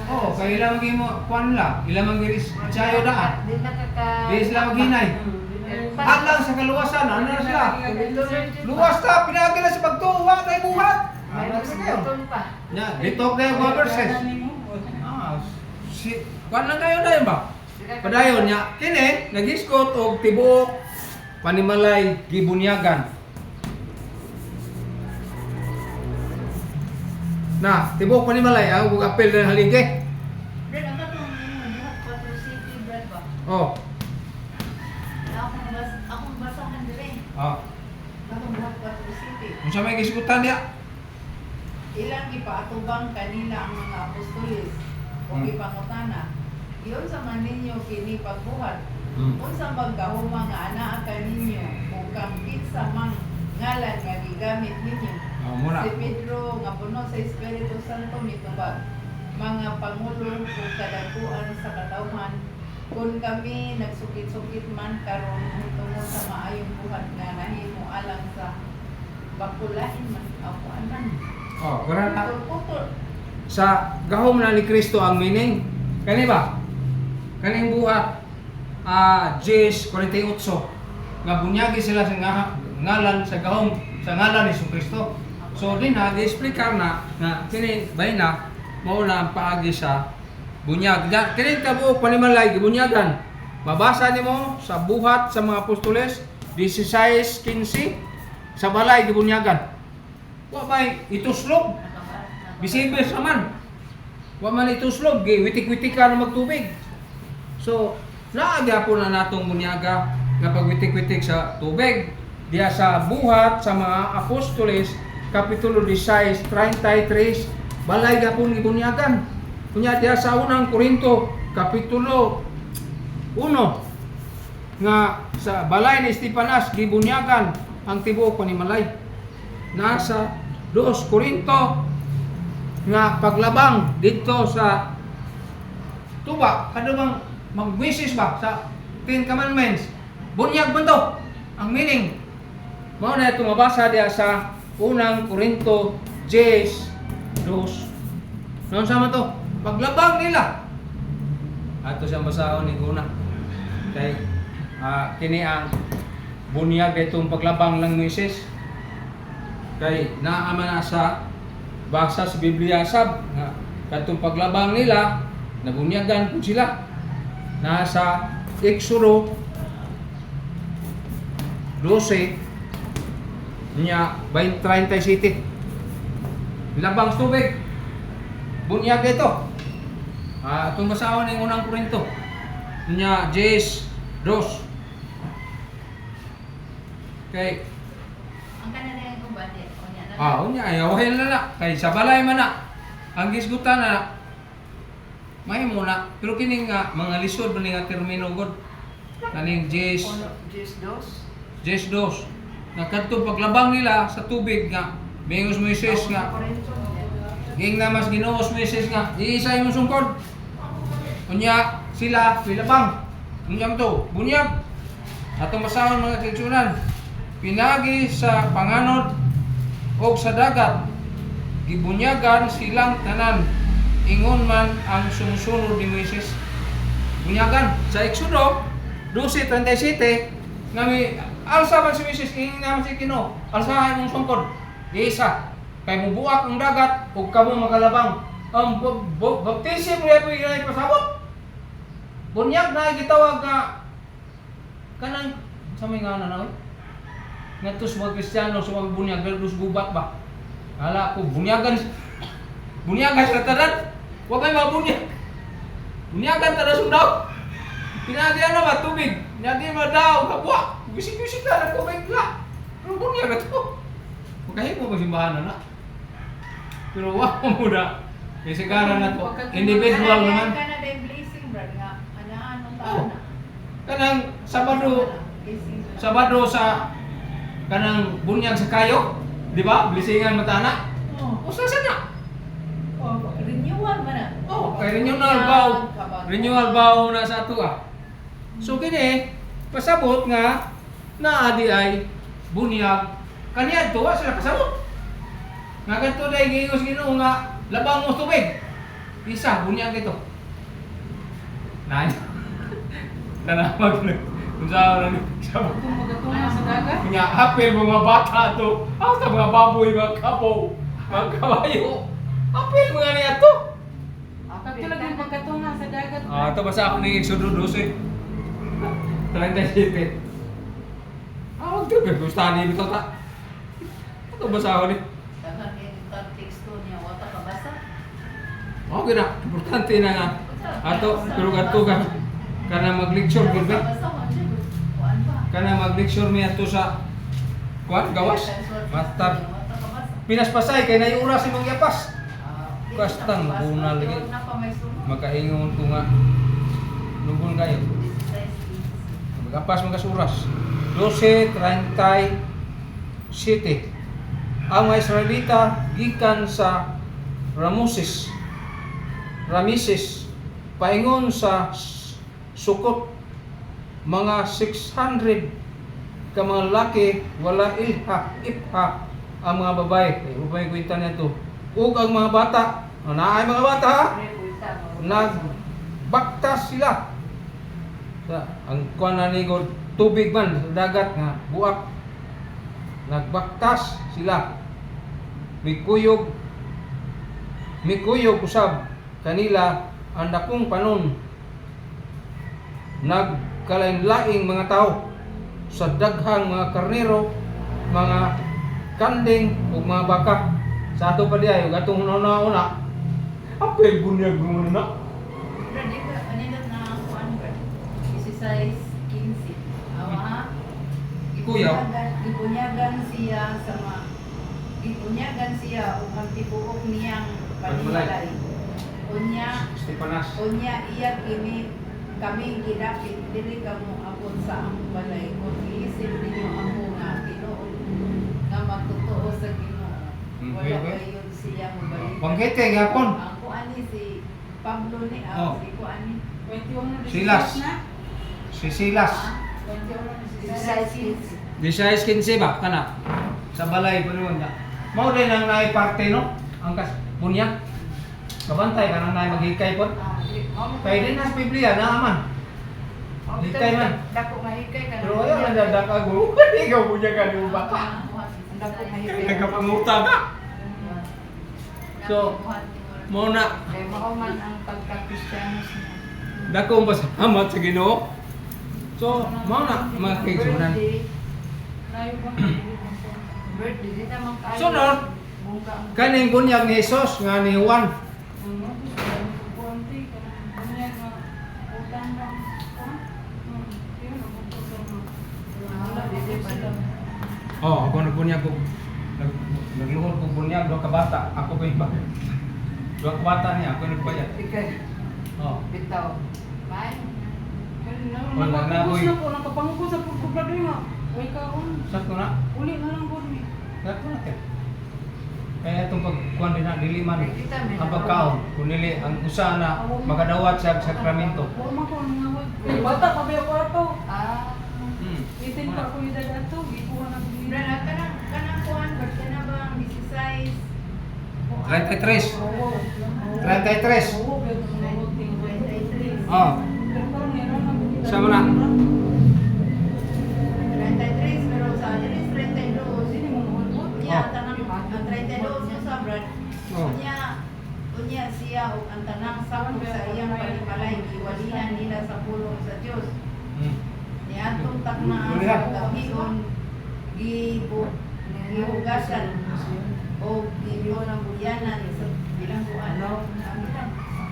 Oh, kay ilang gi mo kuan la, ilang magiris sayo daan. Di na ka Di sila maghinay. Hadlang sa kaluwasan, ano na sila? Luwas ta, pinagi na sa pagtuwa tay buhat. May Ano na kayo? magsiton pa. Nya, ditok na yung mga verses. Ah, si kuan lang kayo dayon ba? Padayon niya, kini nagiskot og tibuok panimalay gibunyagan. Na, tibuok panimalay ug apel na haligi. Then, ang katong buhat 4 city bread ba? Oh. Akong basahan dire. Ah, Katong buhat 4 city. unsa may gisgutan niya? Ilang gipaatubang kanila ang mga apostoles o gipangutana. Iyon sa man ninyo kini pagbuhat. Unsa maggahuma nga anaa kaninyo o kampit sa mang ngalan nga gigamit ninyo. Ah, muna. Si Pedro nga puno sa Espiritu Santo mitubag. Mga pangulo ug kadakuan sa katawhan kung kami nagsukit-sukit man karon tungod sa maayong buhat nga nahimo alang sa bakulahin man ako anan. Oh, wala na. Putol-putol. Sa gahom na ni Kristo ang meaning. Kani ba? Kaning buhat 10:48 nga bunyagi sila sa ngalan sa gahom sa ngalan ni Kristo. So din na gi-explicar na nga kini bayna mao na ang paagi sa bunyag. Kini kabuok panimalay gibunyagan. Mabasa nimo sa buhat sa mga apostoles 16:15 sa balay gibunyagan. Wa may ituslog. Bisibir sa man. Wa man ituslog, witik-witik ka na magtubig. So, naagya po na natong bunyaga nga pagwitik-witik sa tubig. Diya sa buhat sa mga apostoles, Kapitulo 16:33, balay gapon gibunyagan. Kunya diya sa unang Korinto, Kapitulo 1, nga sa balay ni Estepanas gibunyagan ang tibuok panimalay. Nasa 2 Korinto nga paglabang dito sa tuba kadumang mag-message ba sa 10 commandments. Bunyag man to ang meaning. Mao na ito mabasa diya sa unang Korinto 10:2. Noon sama to, paglabang nila. Ato siya basahon ni Guna. Kay kini ang bunyag itong paglabang lang Moises. Kay naaman na sa basa sa Biblia sab nga katong paglabang nila nabunyagan po sila. Nasa Exodo 12 niya 37. Labang sa tubig. Bunyag ito. Itong basahon ng unang Korinto. Niya 10:2. Kay Ang kanana yung kumbate, o niya na. unya ayaw na na kay sa balay man na. Ang gisgutan na may muna pero kini nga mga lisod ba nga termino god kaning 10:2 nga kadto paglabang nila sa tubig nga Bingos Moises nga ging na mas Ginoos Moises nga iisa imong sungkod unya sila pilabang unya to bunyag atong basahon mga kaigsunan pinagi sa panganod o sa dagat gibunyagan silang tanan ingon man ang sumusunod ni Moises. Bunyagan sa Exodo 12:37 nga may alsa man si Moises ingin naman si Ginoo. Alsa imong sungkod. Isa kay mubuak ang dagat ug kamo makalabang. Ang baptism mo yato ilay pasabot. Bunyag na gitawag nga kanang sa may ngana na ngadto sa mga Kristiyano sa mga bunyag dos gubat ba. Hala ko bunyagan sa tanan. Huwag kayo mabunyag. Bunyagan tada sundaw. Pinagyan na ba tubig? Pinagyan mo daw. Kapwa. Bisik-bisik na. Nagpubig na. Pero bunyag ito. Huwag kayo mo magsimbahan na. Pero wag mo na. Kasi gana na to. Individual naman. Kana na blessing brad nga. Anaan ang Oh. taon na. Kanang Sabado sa kanang bunyag sa kayo. Di ba? Blisingan matana. Oh. O saan na? Renewal man na. Oh, kay renewal bow na sa ato So kini pasabot nga naadi ay bunyag kaniya tuwa sila pasabot. Nga kadto day giyos Ginoo nga labang mo tubig. Isa bunyag ito. Nay. Tanawag na. Kung saan na sabot. Kung magatungan sa dagat. Nga apel mga bata to. Sa mga baboy, mga kapo, mga kabayo. Apel mga niya to. Katulad ng pagkatungan sa dagat. Ito basa ako ng Exodo 12. 37. Huwag ito. Gustahan niyo ito ta. Ito basa ako ni. Dagan yung konteksto niya, wata ka basa. Okay na. Importante na nga. Ato, pero gato ka. Kana mag-lecture, Wata gulbe. ka basa, kuan ba? Kana mag-lecture mi ato sa kuan gawas. Master. Wata ka basa. Pinaspasay kay nay oras imong yapas. Kastang Basta, bunal lagi. na pa may sunod. Makaingon ko nga. Lubon kayo. 16. Magapas mga suras. 12:37. Ang mga Israelita gikan sa Rameses paingon sa Sukot mga 600 ka mga laki wala ipha ang mga babae. Upay kwenta nito. Ug ang mga bata, naay mga bata ha? Nagbaktas sila. Ang kuan na ni God tubig man sa dagat nga buak. Nagbaktas sila. Mikuyog usab kanila ang dakong panon. Nagkalain-laing mga tao sa daghang mga karnero, mga kanding ug mga baka. Sa ato pa diay ug atong una-una. Apel bunyag muna. Brad, di ba, kanina na kuan ba? 16-15. Awa ha? Kuya. Ibunyagan siya sa mga ibunyagan siya ug ang tibuok niyang panimalay. Stepanas. Unya iya kami gidapit dili kamo abot sa among balay kung iisip ninyo amo nga Ginoo nga magtotoo sa Ginoo. Wala Okay. kayo siya mabalik. Pangkete gapon. Ang kuani si Pablo ni Oh. si kuani. 21 na Silas. na. Si Silas. 21 na Silas kids. Di siya 15 ba kana? Sa balay pa noon na. Mao din ang naay parte no. Ang kas bunya. Kabantay ka nang naay maghikay po. Kay din sa Biblia na aman. Hikay man. Dako mahikay ka. Pero ayaw nandadak ako. Ikaw bunya ka di ba? Dako mahikay. Nagkapanguta ka. So, mo na Kay mao man ang pagka-Kristiyanos niya. dakong pasalamat sa Ginoo. So, mao na mga kaigsunan. Layo ba? Birthday di ta man kayo. Sunod. Bungka ang Kaning bunyag ni Jesus nga ni Juan. Oh, ako nagbunyag ko. Nagluhod ko bunyag do ka bata. Ako pa iba. Do ka bata niya ako nagbayad. Ikay. Oh. Bitaw. Bye. Wala na, boy. Nakapangugos sa pagkublado nga. Uy kaon. Sat ko na. Uli na lang po ni. Sat ko na kay. Kaya itong pagkuhan din na diliman Kita may ang pagkaon. Kunili ang usa na makadawat sa sakramento. Wala ko ang ngawag. Kay bata pa ba kwarto? Ah. Itin pa ko yung dadato. Gikuha na ko Bra na kanang kuan birthday na ba ang 16? 33. 33. Oo, pero 23. Oh. pero parang meron na. Sama na. 33 pero sa atin is 32. Sino mo mahulbot? Unya ang tanang ang 32 niya sa brad. Oh. Unya siya ug ang tanang sakop sa iyang panimalay giwalihan nila sa pulong sa Dios. Hmm. Niadtong takna Ulihan. sa gabion gihugasan o gibiyon ang bulyanan sa bilangguan.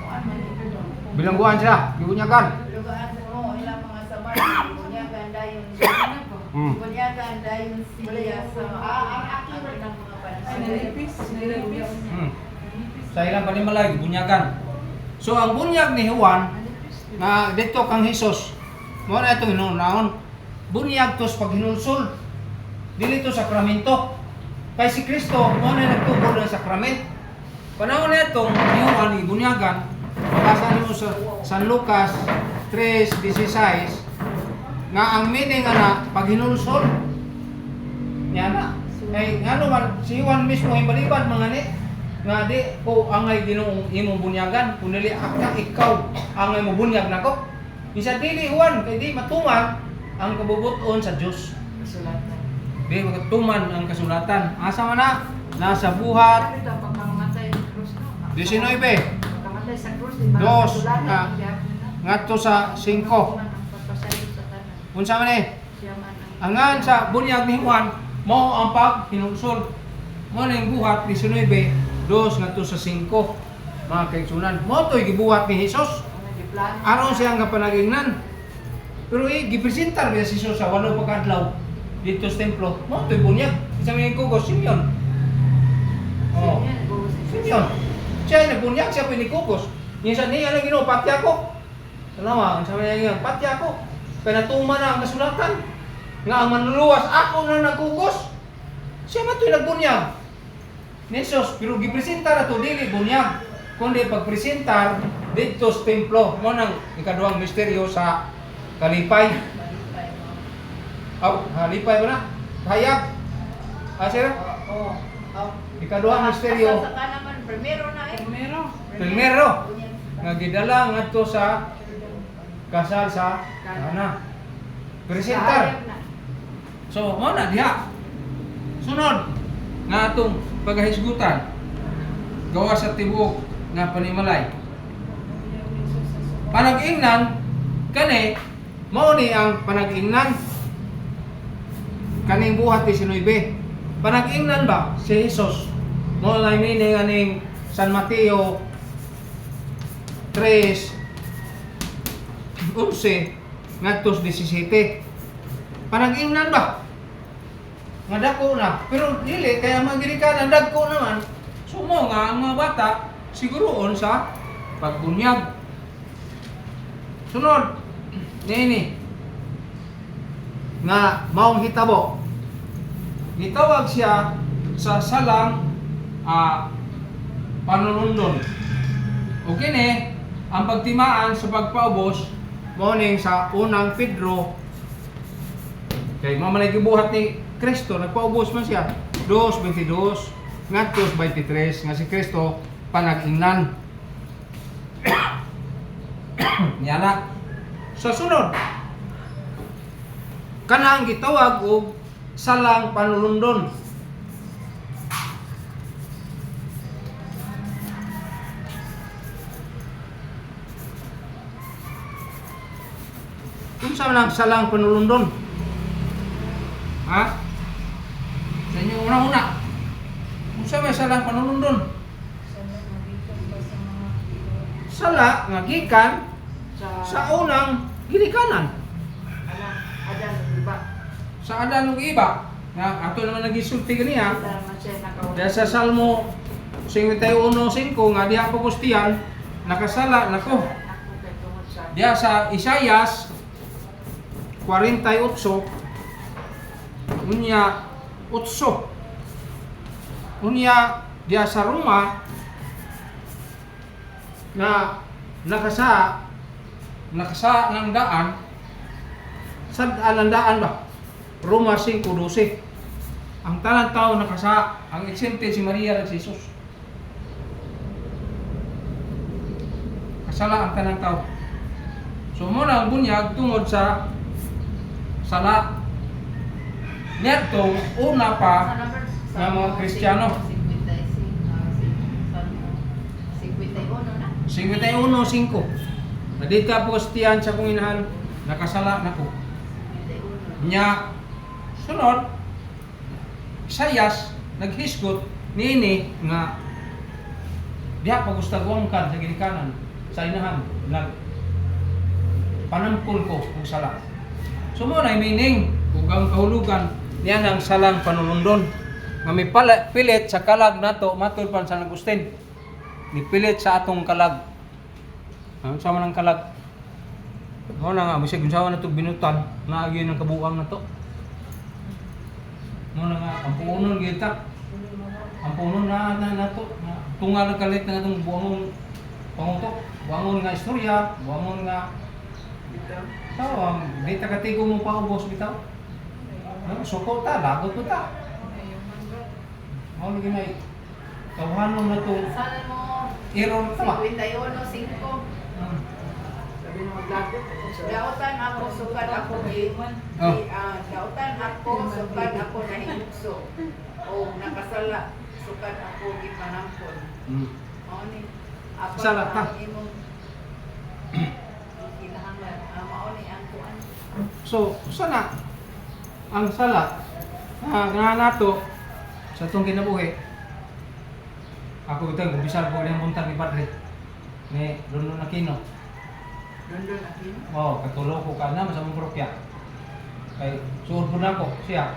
Kuan man ito. Bilangguan siya, gibunyagan. Lugaan mo ilang mga sabar bunyagan dayon. Bunyagan dayon siya sa ang mga Ay, nilipis. Nilipis. Sa ilang panimalay gibunyagan. So ang bunyag ni Juan na dito kang Hesus mo na itong hinunahon bunyag tos pag hinulsol dili to sakramento kay si Kristo mo na nagtugod ng sakrament panahon na itong ni Juan ibunyagan basa nimo sa San Lucas 3:16 nga ang meaning ana pag hinulsol niya na kay ano man si Juan mismo ibalibad mga ni nga di ko angay Ginoong imong bunyagan kun dili ikaw angay mo bunyag nako bisa dili Juan kay di matuman ang kabubuton sa Dios kasulatan. di matuman ang kasulatan asa man na nasa buhat Ito pagkamatay sa krus no. 19 Pagkamatay sa krus di ba? Dos, Kasulatan, ah, siya ngadto sa 5 pagpasaylo sa tanan. unsa man Siya man ang angan sa bunyag ni Juan mao ang pag hinulsol mo na yung buhat 19 dos ngadto sa 5 mga kaigsunan mo to'y gibuhat ni Hesus plano. aron siya nga panagingnan. Pero gipresentar niya si Jesus sa walo pa kadlaw dito sa templo. Mo to'y bunyag. Isa may kugos Simeon. Oh, Simeon. Siya ay nagbunyag, siya pinikugos. Minsan niya lang Ginoo pati ako. Salamat, ang sabi niya pati ako. Kaya natuma na ang kasulatan. Nga ang manluluwas ako na nagkugos. Siya man to'y nagbunyag. Ni Jesus, pero gipresentar na to dili bunyag. Kundi pagpresentar dito sa templo mo nang ikaduhang misteryo sa kalipay. Halipay ba na? Hayag. Sir? Oo. Ikaduhang misteryo. Sa naman primero na eh. Primero. Primero. Nga gidala ngadto sa kasal sa ana. Presentar. So, mo na diha. Sunod nga atong paghahisgutan. Gawa sa tibuok nga panimalay. Panag-ingnan kani mao ni ang panag-ingnan kaning buhat 19. Panag-ingnan ba si Jesus mao na meaning aning San Mateo 3:11 ngadto 17. Panag-ingnan ba? Nga dako na. Pero dili kaya magirikanan dagko naman. Sumo nga ang mga bata siguroon sa pagbunyag. Sunod, nini, nga maong hitabo. Gitawag siya sa salang panulundon. Okay ni, ang pagtimaan sa pagpaubos morning sa unang Pedro kay mamalay gibuhat ni Kristo nagpaubos man siya 2:22 ngadto 23 nga si Kristo panag-ingnan. Niana sa sunod kana ang gitawag og salang panulundon. Unsa man ang salang panulundon? Ha? Sa inyo una-una. Unsa may salang panulundon? Sala nga gikan sa unang gilikanan. Adan, diba? Sa Adan ug iba nga ato naman nagisulti kaniya. Adan man siya nakawala. Dahil sa Salmo 51:5 nga diha pa gustihan nakasala nako. Ako kay tungod sa Diha sa Isaias 48 unya 8 unya diha sa Roma na nakasa ng daan sad ang daan ba Roma 5:12 ang talang tao nakasa ang eksente si Maria ug si Jesus kasala ang tanang tao so mo na ang bunyag tungod sa sala niyadto una pa nga mga Kristiyano 51:5 nadita po Kristiyan sa kong inahan nakasala nako nya sunod Isaias naghisgot niini nga diha pa gustagwang kan sa ginikanan sa inahan nag panampol ko kung sala. So mo na meaning ug ang kahulugan niya ang salang panulundon nga may pilit sa kalag nato matud pan sa Agustin. Nipilit sa atong kalag. Ang sama ng kalag. Mo na nga bisag unsaon nato binutan na agi ng kabuang nato. Mo na nga ang punon kita. Ang punon na nato tungal kalit na atong buangon pangutok, buangon nga istorya, buangon nga tawang di ta katigo mo paubos bitaw. Suko ta, lagot mo ta. Mao lagi may tawhanon na to. Salmo Iron pa. 51:5. sabi mo maglagot. Dautan ako sukad ako Oh. dautan ako sukad ako nahigugso. O nakasala sukad ako gipanampon. Mao ni apa Sala ta. ang imong kinahanglan. Mao ni ang kuan. So, sana ang sala nga nato sa itong kinabuhi. Ako ito, bisal ko yung buntag ni Padre ni London Aquino. London Aquino. Oo, katulo ko ka na sa mong propya. Kay suod po na ko siya.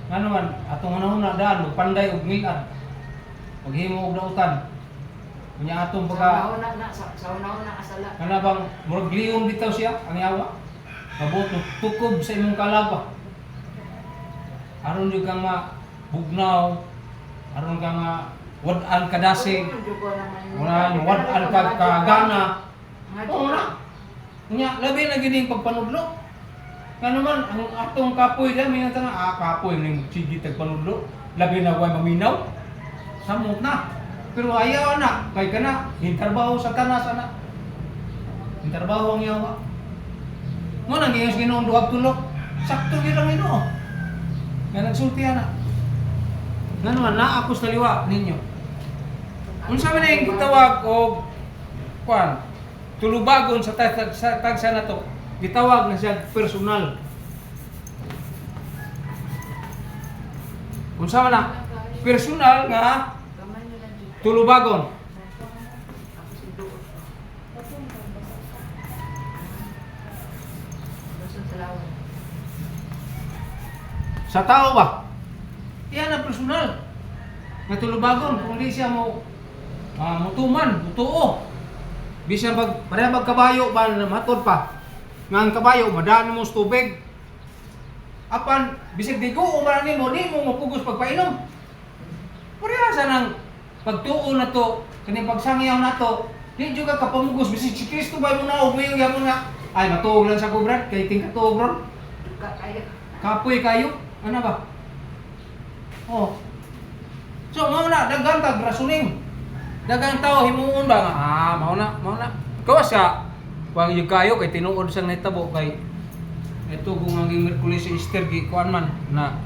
Nga naman, atong una daan, magpanday og milad. Maghimo og dautan. Kunya atong pagka Sa una-una kasala. kana bang murag liyon bitaw siya ang yawa. Mabuot no tukob sa imong kalaba. Aron jud kang mabugnaw, aron kang wad-an kadasig, wala wad-an kagana. Oo na. Nya labi na gid ning pagpanudlo. Nga naman ang atong kapoy diha may nga kapoy ning sige tagpanudlo. Labi na way maminaw. Samot na. Pero ayaw na kay kana hintarbaho sa tanas ana. Hintarbaho ang yawa. Mo nang giyos Ginoong duhag tulok. Sakto gid ang Ginoo. Nga nagsulti ana. Nga naman naa ako sa liwa ninyo. Unsa man ang gitawag og kuan tulubagon sa tagsa na to. Gitawag na siya personal. Unsa man na personal nga tulubagon. Sa tao ba? Iyan ang personal. Nga tulubagon kung di siya mo mutuman, mutuo. Bisan pareha kabayo ba matod pa. Nga ang kabayo madaan mo sa tubig. Apan bisag digo man nimo mo mapugos pagpainom. Parehasa ng pagtuo na to, kani pagsangyaw na to, di juga kapamugos bisig si Kristo ba mo na umayo mo na ay matuog lang sa kubrat kay ting katuog ron. Kayo. Kapoy kayo. Ano ba? Oh. So mao na daghang tag rasuning. Daghang tao himuon ba nga mao na. Kawas ka. Wag yung kayo kay tinuod sang nitabo kay ito kung ang Merkulis si Easter gi kuan man na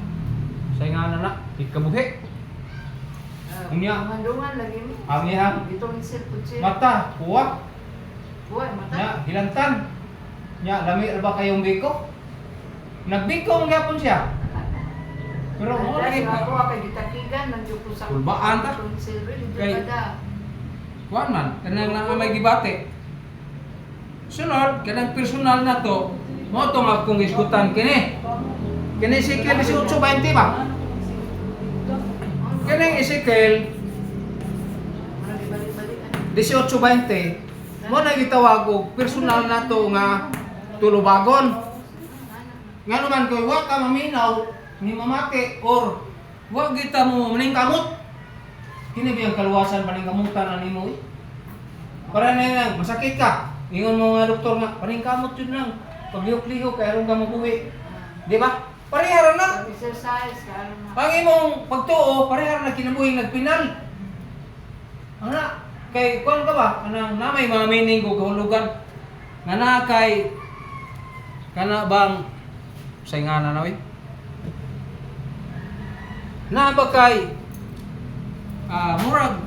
sa na ikabuhi. Unya. Mandungan lagi ni. Angihang Itong sir. mata, kuwak, Buhay mata. nya hilantan. Nya lami ra ba kayong biko? Nagbiko ang gapon siya. Pero mo Ada lagi si ako kay gitakigan nang juko sa Kulbaan ta? itong sir dito Kay- kada. kuan man kanang na may gibate. Sunod kanang personal na to, mo to akong isgutan kini. Kini si 18:20 ba? Kini Ezekiel Ano dibalik-balikan. 18:20 mo na gitawag og personal na to nga tulubagon. Nga naman kung wa ka maminaw ni mamati or wa kita mo maningkamot. Kini biyang kaluwasan paningkamutan na nimo eh. Para na lang masakit ka. Ingon mo nga doktor nga paningkamot jud lang. Paglihok-lihok kay aron ka mabuhi. Di ba? Parehara na. Exercise ka ano na. Ang imong pagtuo parehara na kinabuhing nagpinal. Ana kay kon ka ba anang namay mga meaning ko kahulugan nga naa kay kana bang saingana na wi na ba kay murag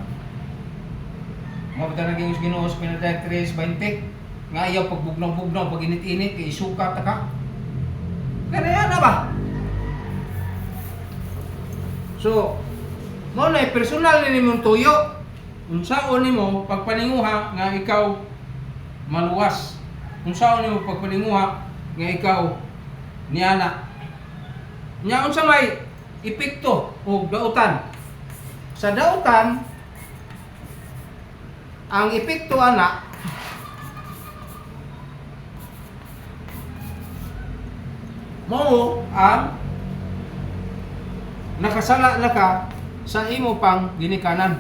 mo ba naging Ginoo sa Pinatay 3:20 nga ayaw pagbugnaw-bugnaw pag init-init kay isuka ta ka kaya na ba so mo na personal ni nimong tuyo unsaon nimo pagpaninguha nga ikaw maluwas unsaon nimo pagpaninguha nga ikaw niana nya unsa may epekto o dautan sa dautan ang epekto ana mao ang nakasala na ka sa imo pang ginikanan.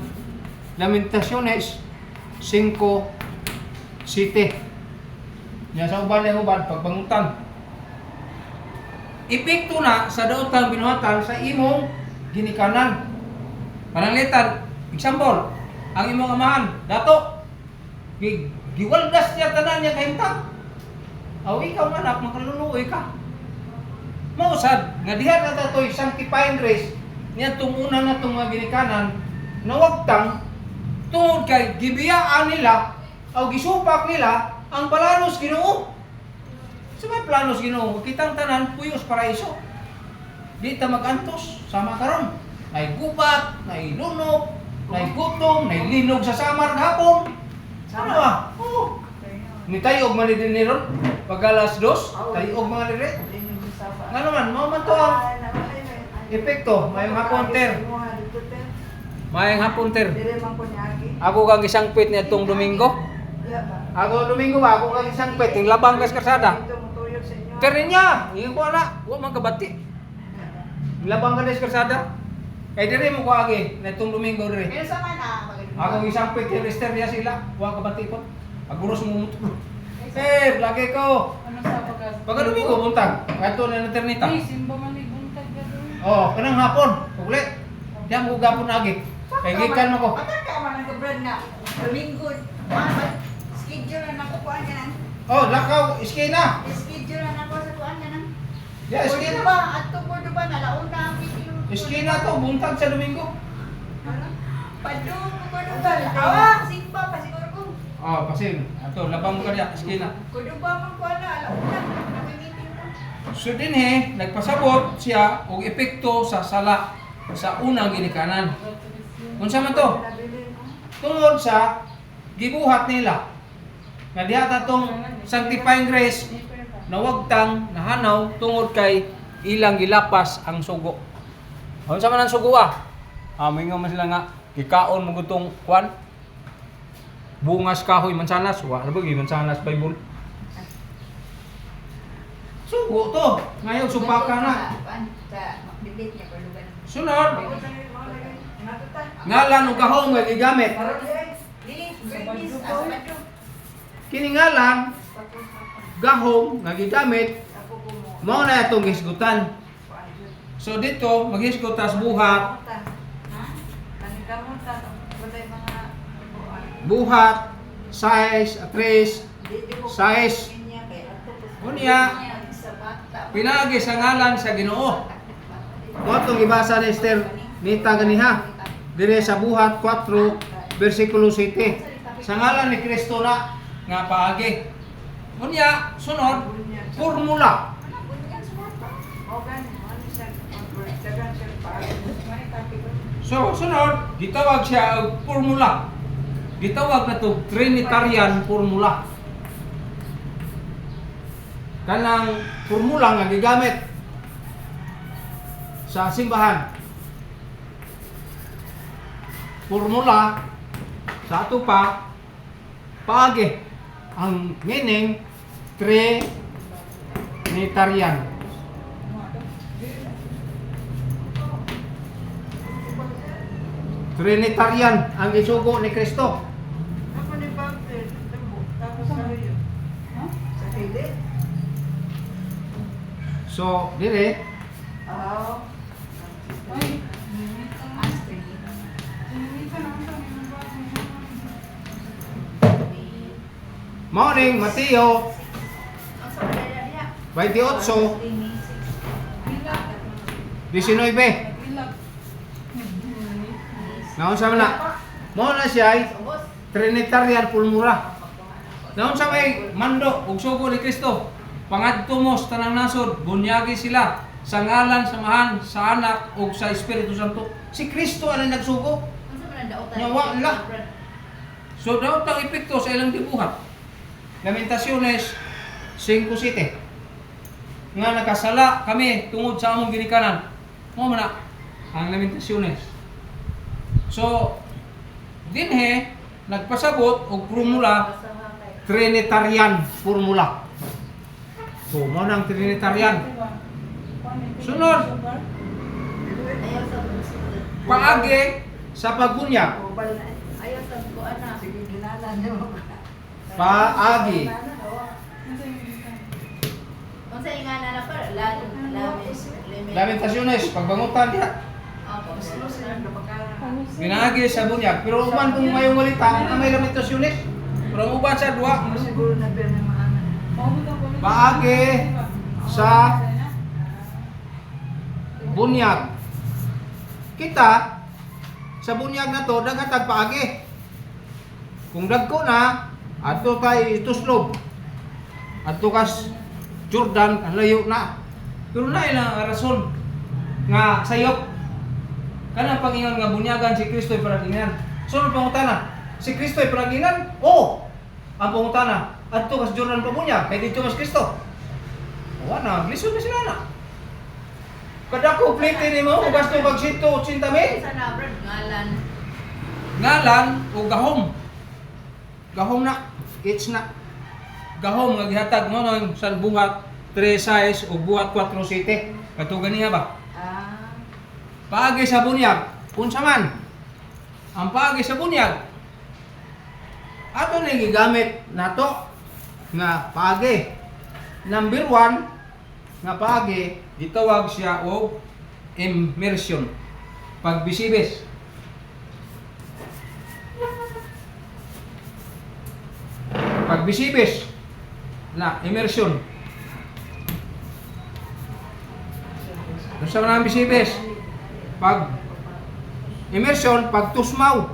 Lamentaciones 5:7. Nya sa uban na uban pagbangutan. Epekto na sa daotang binuhatan sa imong ginikanan. Pananglitan, example, ang imong amahan, dato giwaldas niya tanan niya kahimtang. Aw ikaw anak makaluluoy ka. Mausad nga diha na datoy sanctifying grace niya tunguna na tong mga ginikanan na wagtang tungod kay gibiyaan nila o gisupak nila ang planos Ginoo. Sa may planos Ginoo, kitang tanan puyos paraiso. Di ta magantos sama karon. Nay gubat, nay lunok, nay gutom, nay linog sa samar gahapon. Ano ba? Oo. Ni tayo og mali din ni ron. Pag alas 2, tayo og mga dire. Nga naman, mo man to ang epekto, mayong hapon ter. Mayong hapon ter. Ako kang isang pit niya itong Domingo. Ako Domingo ba? Ako kang isang pit. Yung labang kas karsada. Terin niya. Ingin ko na. Huwag magkabati. Yung labang kas karsada. Kaya diri mo ko agi. Na itong Domingo diri. Ako isang pit. Yung lister niya sila. Huwag kabati po. Aguros mo muto. Sir, lagi ko. Ano sa pagkas? Pagka Domingo, buntag. Kato na naternita. Ay, simba man ni buntag ka doon. Oh, kanang hapon. Uli. Diyan ko gapon agi. Kaya gikan mo ko. Pataka man ang kabrad nga. Domingo. Schedule na ako kuan yan. Oh, lakaw. Iskina. Schedule na ako sa kuan yan. Yeah, iskina. Ba? At tungkol ba nalauna ang video. Iskina to. Buntag sa Domingo. Padung ko ba? Awa, simba pa siguro ko. Oh, pasin. Ato, labang ka diya. Iskina. Kudo ba man kuan na alauna. Nami-meeting ko. So din nagpasabot siya og epekto sa sala sa unang ginikanan. Unsa man to? Tungod sa gibuhat nila. Nga diha ta tong sanctifying grace na wagtang nahanaw tungod kay ilang gilapas ang sugo. Unsa man ang sugo ah? Mingon man sila nga gikaon mo gutong kwan. Bungas kahoy mansanas, wa ano ba mansanas Bible. Sugo to. Ngayon sumpaka na. Sa bibig niya palugan. Sunod. Ngalan ug gahom nga gigamit. Dili, Bernice, asado. Kini ngalan gahom nga gigamit mao na atong gisgutan. So dito maghisgot tas buhat, buhat, size, address, size. Unya pinagi sa ngalan sa Ginoo. Mo atong ibasa ni Esther nita ganiha dire sa buhat 4 bersikulo 7. Sa ngalan ni Kristo na nga paagi. Unya sunod formula. So sunod gitawag siya og formula. Gitawag na to Trinitarian formula. Kanang formula nga gigamit sa simbahan. Formula sa ato pa paagi ang meaning Trinitarian. Trinitarian ang isugo ni Kristo. So, dire morning Mateo 28 19. Naon sa mana? Mao na siya ay Trinitarian formula. Naon sa may mando ug sugo ni Kristo. Pangadto mo sa tanang nasod, bunyagi sila sa ngalan samahan sa Anak ug sa Espiritu Santo. Si Kristo ang nagsugo. Nyawa la. So daw tang epekto sa ilang gibuhat. Lamentaciones 5:7. Nga nakasala kami tungod sa among ginikanan. Mao man na ang Lamentaciones. So dinhe nagpasabot og formula Trinitarian formula. So mo nang Trinitarian. Sunod paagi sa pagbunyag. Ayaw sa kuan na. Sige, ginalan niyo. Paagi. Unsa ingana na para lamis. Lamentaciones pagbangutan diha. Ginagi sa bunyag. Pero uban kung mayong walita ang may Lamentaciones. Pero ang uban sa duha. Siguro na pero na maana. Paagi sa bunyag. Kita sa bunyag na to dagatag paagi. Kung dagko na adto kay Tuslob. Adto kas Jordan ang layo na. Pero na ilang rason nga sayop. Kanang Panginoon nga bunyagan si Kristo'y paragingan. So ang pangutana, si Kristo'y paragingan? Oo. Ang pangutana, adto kas Jordan pabunyag kay dito mas Kristo. Wala na, lisod na sila na. Kada ko plite nimo ug gasto pag 180,000. Sa nabrad ngalan. Ngalan o gahom. Gahom na, it's na. Gahom nga gihatag mo nang sa buhat 3 o buhat 4 Kato ganiya ba? Paagi sa bunyag, unsa man? Ang paagi sa bunyag ato na gigamit nato nga paagi. Number 1 nga paagi gitawag siya og immersion. Pagbisibis. Pagbisibis na immersion. Unsa man ang bisibis? Pag immersion, pag tusmaw.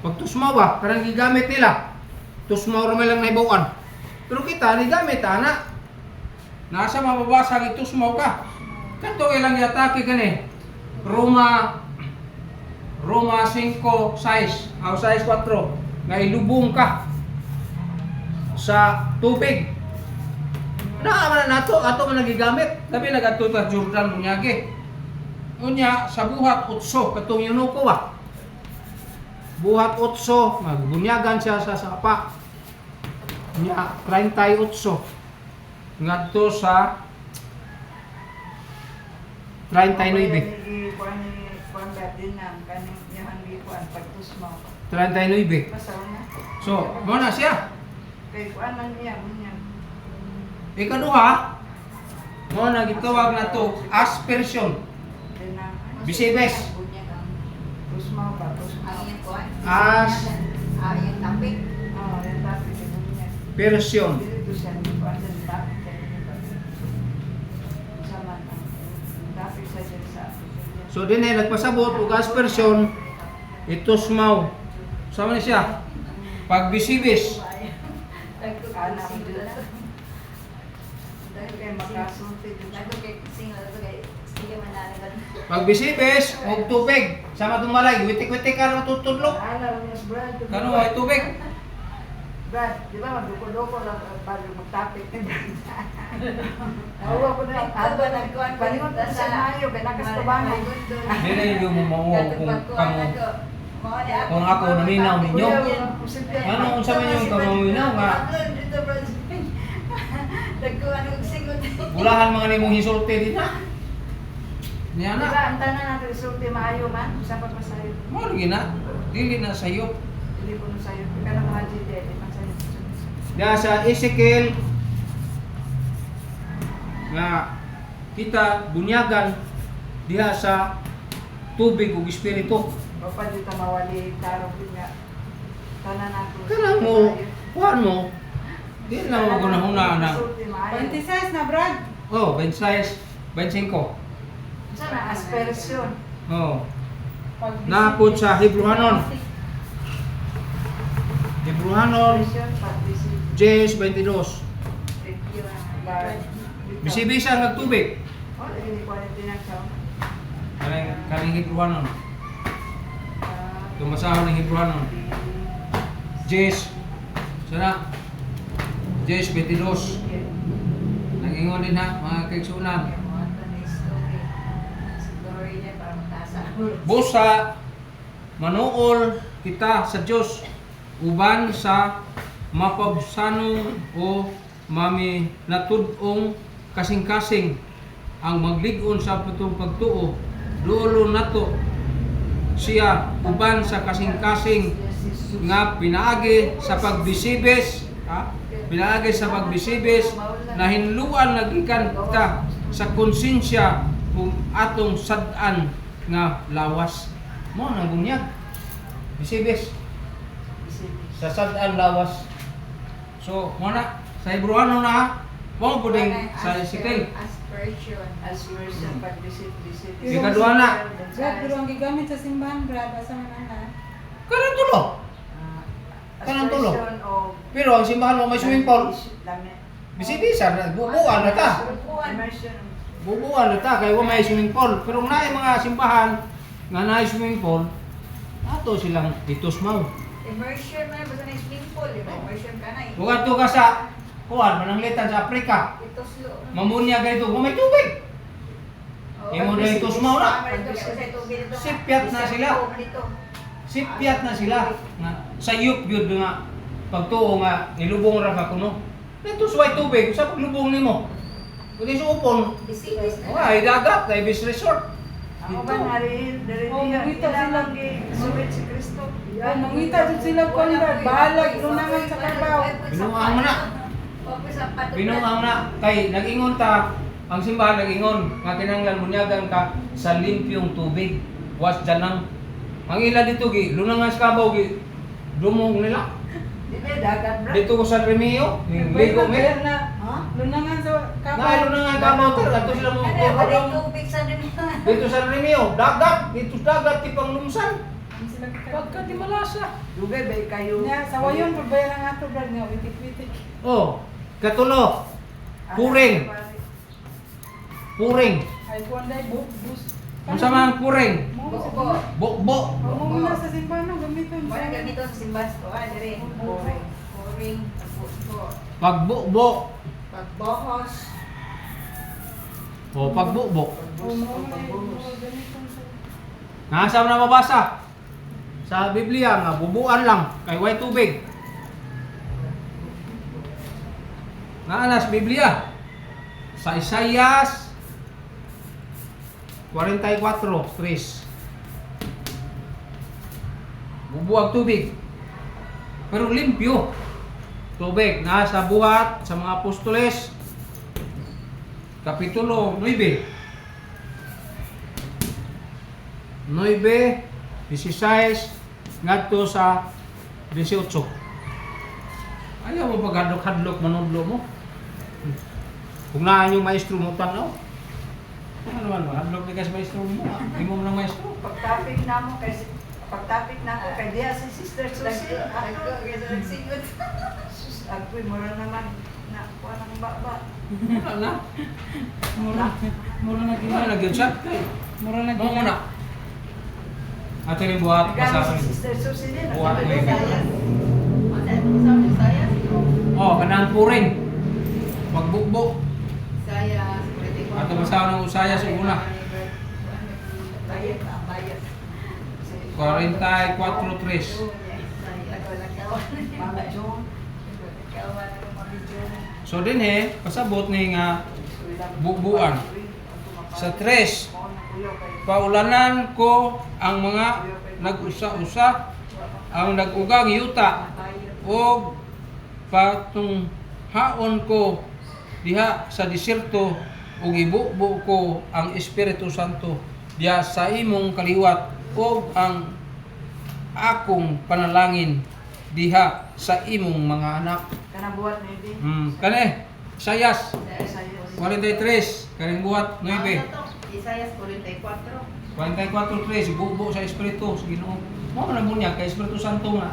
Pag tusmaw ba, karang gigamit nila. Tusmaw ra lang nahibawan. Pero kita ni gamit ana. Nasa mababasa gi tusmaw ka. Kanto ilang giatake kani. Roma 5:6 o 6:4 nga ilubong ka sa tubig. Naaman na nato, ato man nagigamit. Labi nagadto ta Jordan bunyagi. Unya sa buhat 8 katong yunuko ba. Buhat 8 magbunyagan siya sa sapa. Unya 38 ngadto sa 39. Kuan ba din ang kaning yahan kuan pagtusmaw. 39. Masaw na. So, mo na siya. Kay kuan man niya, munya. Ikaduha, mo na gitawag na to aspersion. Dinang Bisibes. tusmaw ba Ang tusmaw. iyong kuwan. As Yung topic. Oh, yan tapi sa munya. Persion. Dito siya ni kuan sa tapi sa munya. Sama na. Tapi sa sa. So din ay nagpasabot og aspersion itusmaw. Sama na siya. Pag bisibis, Ana dito. Dahil kay makasulti dito. pag bisibis og tubig, sama tumalay, witik-witik ka ng tutudlok. Ala mas Brad. Kano ay tubig? Brad, di ba magduko-duko lang para magtapik ka dyan. Nahuwa ko na. Aba, nagkuhan ko Palingon dito sa mayo, kaya nakastabangan. Dili yung mamawa kung kamo. Kung ako naminaw ninyo. Ano kung sa man yung kamaminaw nga Nagkuhan ko sigot. bulahan mga nimong hisulti din ha. Niya Di na. ba, ang tanan natin sulti maayo man, usapan pa sa'yo. Mo lagi na. Dili na sayo. Hindi ko na sa'yo. Kaya na mga GD, di man sa'yo. Diya sa Ezekiel nga kita bunyagan diha sa tubig ug espiritu. O pa dito mawali, tarong din nga. Tanan natin. Kanang mo, kuhan mo. Di na mo gunahuna na. Sulti maayo. 26 na, Brad. Oh, 26, 25. Sana aspersion. Oh. Napod sa Hebrewanon. Hebrewanon, Aspersion, pag-visit. Jes 22. Review na. Bisibisa ng tubig. Oh, hindi ko alam din ang sound. Kaning Hebrewanon. Tumasahon ng Hebrewanon. Jes. Sana. Jes 22. Nag-ingon din ha, mga kaigsunan. Busa manuol kita sa Dios uban sa mapabsanong o mami natud-ong kasing-kasing ang maglig-on sa putong pagtuo duolo nato siya uban sa kasing-kasing nga pinaagi sa pagbisibes pinaagi sa pagbisibes na hinluan nagikan ta sa konsensya kung atong sad-an nga lawas mo nang bunyag bisibes sa sad-an lawas. So mo na sa Hebreano na mo puding sa Ezekiel. Aspersion. Aspersion, pag-visit. Ikaduha na. Brad, pero ang gigamit sa simbahan, Brad, asa man ana. Kanang tulo. Kanang tulo. Aspersion o Pero ang simbahan mo may swimming pool. Bisibisa bubuan na ta. Immersion. Bubuan na ta kay wa may swimming pool. Pero naay mga simbahan nga naay swimming pool, ato silang itusmaw. Immersion man, basta na swimming pool, di ba? Immersion ka na eh. Kung ato ka sa kuan mananglitan sa Afrika, Ito slow. mamunya ka ito kung may tubig. Imo na itusmaw na. Sipyat na sila. Sipyat na sila nga sayop gyud nga pagtuo nga nilubong ra ka kuno. Dito suway tubig sa paglubong nimo. Kundi sa upon, Bisibis na. ay dagat, ay beach resort. Ako ba nariin, Oh, diyan, dito ilang sila. suwit si Kristo. Oh, mangita jud sila kon, Brad. Balag lunangan sa kabaw. Binuang mo na. Binuang na kay nag-ingon ta ang simbahan nag-ingon nga kinahanglan munyagan ka sa limpyong tubig. Was janang ang ila dito gi lunangan sa kabaw gi dumong nila. Dili, dagat bro. Dito ko sa Remeo, ligo mi. na. Lunangan sa kabaw. Na lunangan kabaw ta ato sila mo. Ano, walang tubig sa dun. Dito sa Remeo, dagat, dito sa dagat tipang lumsan. Sila Pagka di malasa. Dugay ba kayo? Nya sa wayon pagbayan ang ato, Brad, nga witik-witik. Oh, katulo, puring. Puring. Ay kuan dai bus. Unsa man ang puring? Buko. Bokbo. Mo muna sa simbahan gamiton. Wala ganito sa simbas ko. Ah, dire. Puring. Puring. Buko. Pagbukbo. Pagbohos. O pagbukbo. Pagbuhos. Nasa na mabasa? Sa Biblia nga bubuan lang kay way tubig. Naa sa Biblia. Sa Isaias 44, 3. Bubuwag tubig. Pero limpyo. Tubig na sa buhat sa mga apostoles. Kapitulo 9. 9:16 ngadto sa 18. Ayaw mo paghadlok-hadlok manudlo mo. Kung naan yung maestro mo tanaw. Ano naman mo? Hadlok ni kasi maestro mo. Hindi mo lang maestro. Pag-topic na mo kay diya si Sister Susie. Ako kaysa nagsigot. Sus, ako'y mura naman na kuha ng baba. Wala na. Mura na Wala gina. na gyud siya. Mura na Mo gina. muna. Ato rin buhat Gano'n basa si Sister Susie din. Buhat mo Ang yung Sa Visayas. Oh, kanang puring. Pagbukbok. Visayas. Ato basa ng usaya sa una. bayad. 44:3. Mama John. So din pasabot ni nga bukbuan. Sa 3, paulanan ko ang mga nag-usa-usa, ang nag-ugang yuta, o patunghaon ko diha sa desierto, ug ibubo ko ang Espiritu Santo diha sa imong kaliwat, o ang akong panalangin diha sa imong mga anak. Kanabuhat na yun. Kani, Isayas 43, kaning buhat 9. Visayas 44. 44:3, bubo sa Espiritu sa Ginoo. Mo man nagbunyag kay Espiritu Santo nga.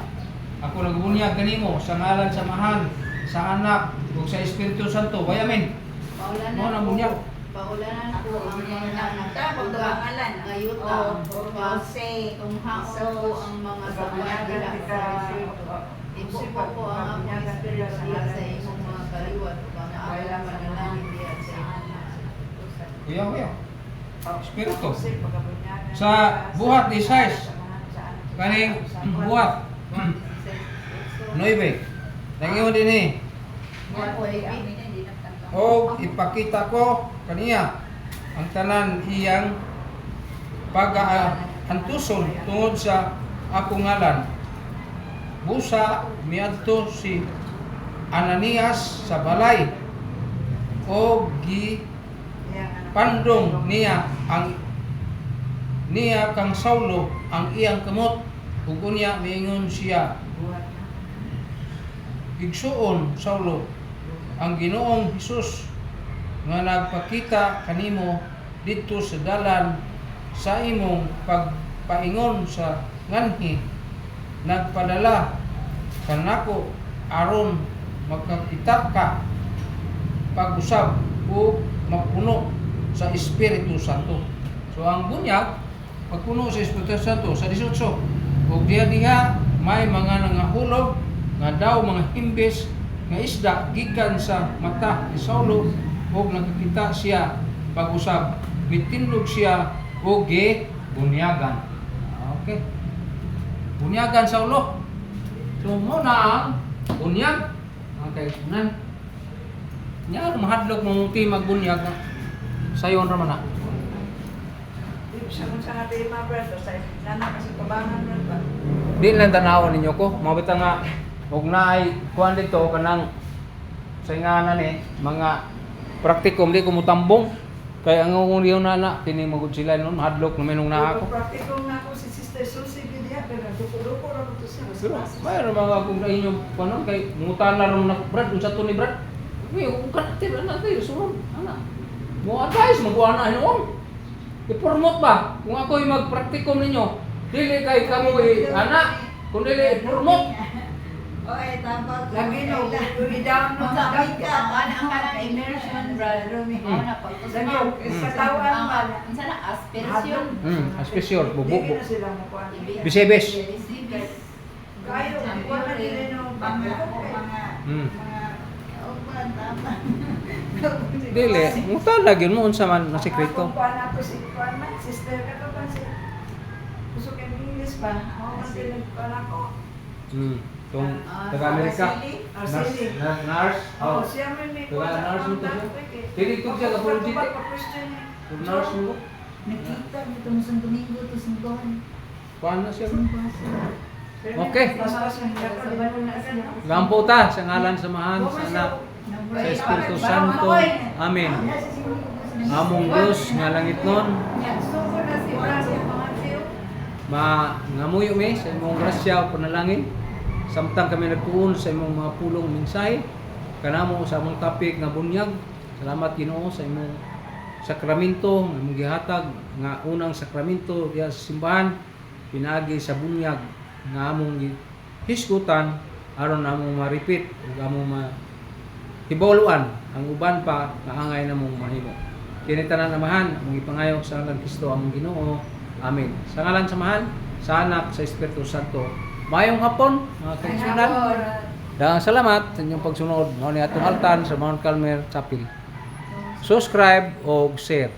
Ako nagbunyag kanimo sa ngalan sa Mahal, sa Anak, ug sa Espiritu Santo. Bayamin. Mo na bunyag. Paulanan ko ang mga Tapos pangalan. ngayuta. Jose. Tunghaon ko ang mga sabat diha sa desierto. Ibubo ko ang among espiritu diha sa imong mga kaliwat ug ang akong panalangin diha sa imong mga Kuya. Espiritu. Sa buhat ni Isayas, kaning buhat 9. Nangiyon dinhi. O ipakita ko kaniya ang tanan iyang pag-aantuson tungod sa akong ngalan. Busa miadto si Ananias sa balay, o pandong niya kang Saulo ang iyang kamot, ug unya miingon siya, igsuon Saulo ang Ginoong Hesus nga nagpakita kanimo didto sa dalan sa imong pagpaingon sa nganhi, nagpadala kanako aron magkakita ka pag-usab o mapuno sa Espiritu Santo. So ang bunyag pagpuno sa Espiritu Santo sa 18, ug diha may mga nangahulog nga daw mga himbis nga isda gikan sa mata ni Saulo, ug nakakita siya pag-usab, mitindog siya ug bunyagan. Okay. Bunyagan Saulo. So mo na ang bunyag. Okay, nan. Nya mahadlok mo ti magbunyag sayon ra man na. Siya kung sa natin mga brother, sa nana kasi pabangan brother. Di lang tanawon ninyo ko, mabita nga og naay kuan dito kanang sa nganan mga praktikum di ko mutambong kay ang ngong na kini magud sila nun hadlok na menong na ako. Praktikum na ako si Sister Susie Gidia, pero duko-duko ra to siya. Pero mayroon mga kung na inyo panon kay mutan na ron na Brad unsa to ni Brad. Uy, kung kanatir na tayo sunod ana. Mo advice magkuha na hinuon. I-promote ba? Kung ako'y magpraktikum ninyo, dili kay kamo ana, kung dili i-promote. Okay, tapos Lagi no, i-down mo sa ang kanang immersion, brother. Lagi, Sa katawan man. Unsa na aspiration? Aspesyon, Hindi bububo. na sila makuha. Bisebes. Kayo, kuha na nila ng Dili, mutan lagi mo unsa man na sekreto. Kuha na ako si kuha man, sister ka to pa si. Gusto kay English pa. Ako man din nagkuha ako. Tong taga Amerika. Arceli. Nurse. Oh, siya may Taga nurse mo to siya. Dili ko siya ka politiko. Nurse mo. Nakita dito mo sa Domingo to simbahan. Paano siya? Simbahan siya. Okay. Gampo ta sa ngalan samahan sa anak sa Espiritu Santo. Amen. Among Diyos nga langit nun, Sugod na si Brad, mga siyo. ngamuyo mi sa imong grasya o panalangin. Samtang kami nagtuon sa imong mga pulong mensahe, kanamo sa among topic nga bunyag. Salamat Ginoo sa imong sakramento nga imong gihatag nga unang sakramento diha sa simbahan pinaagi sa bunyag nga among hisgutan aron among ma-repeat ug among hibawluan ang uban pa nga angay namong mahimo. Kini tanan amahan among ipangayo sa ngalan Kristo among Ginoo. Amen. Sa ngalan samahan sa Anak sa Espiritu Santo. Mayong hapon mga kaigsunan. Daghang salamat sa inyong pagsunod. Mao ni atong altan sa Mount Carmel Chapel. Subscribe o share.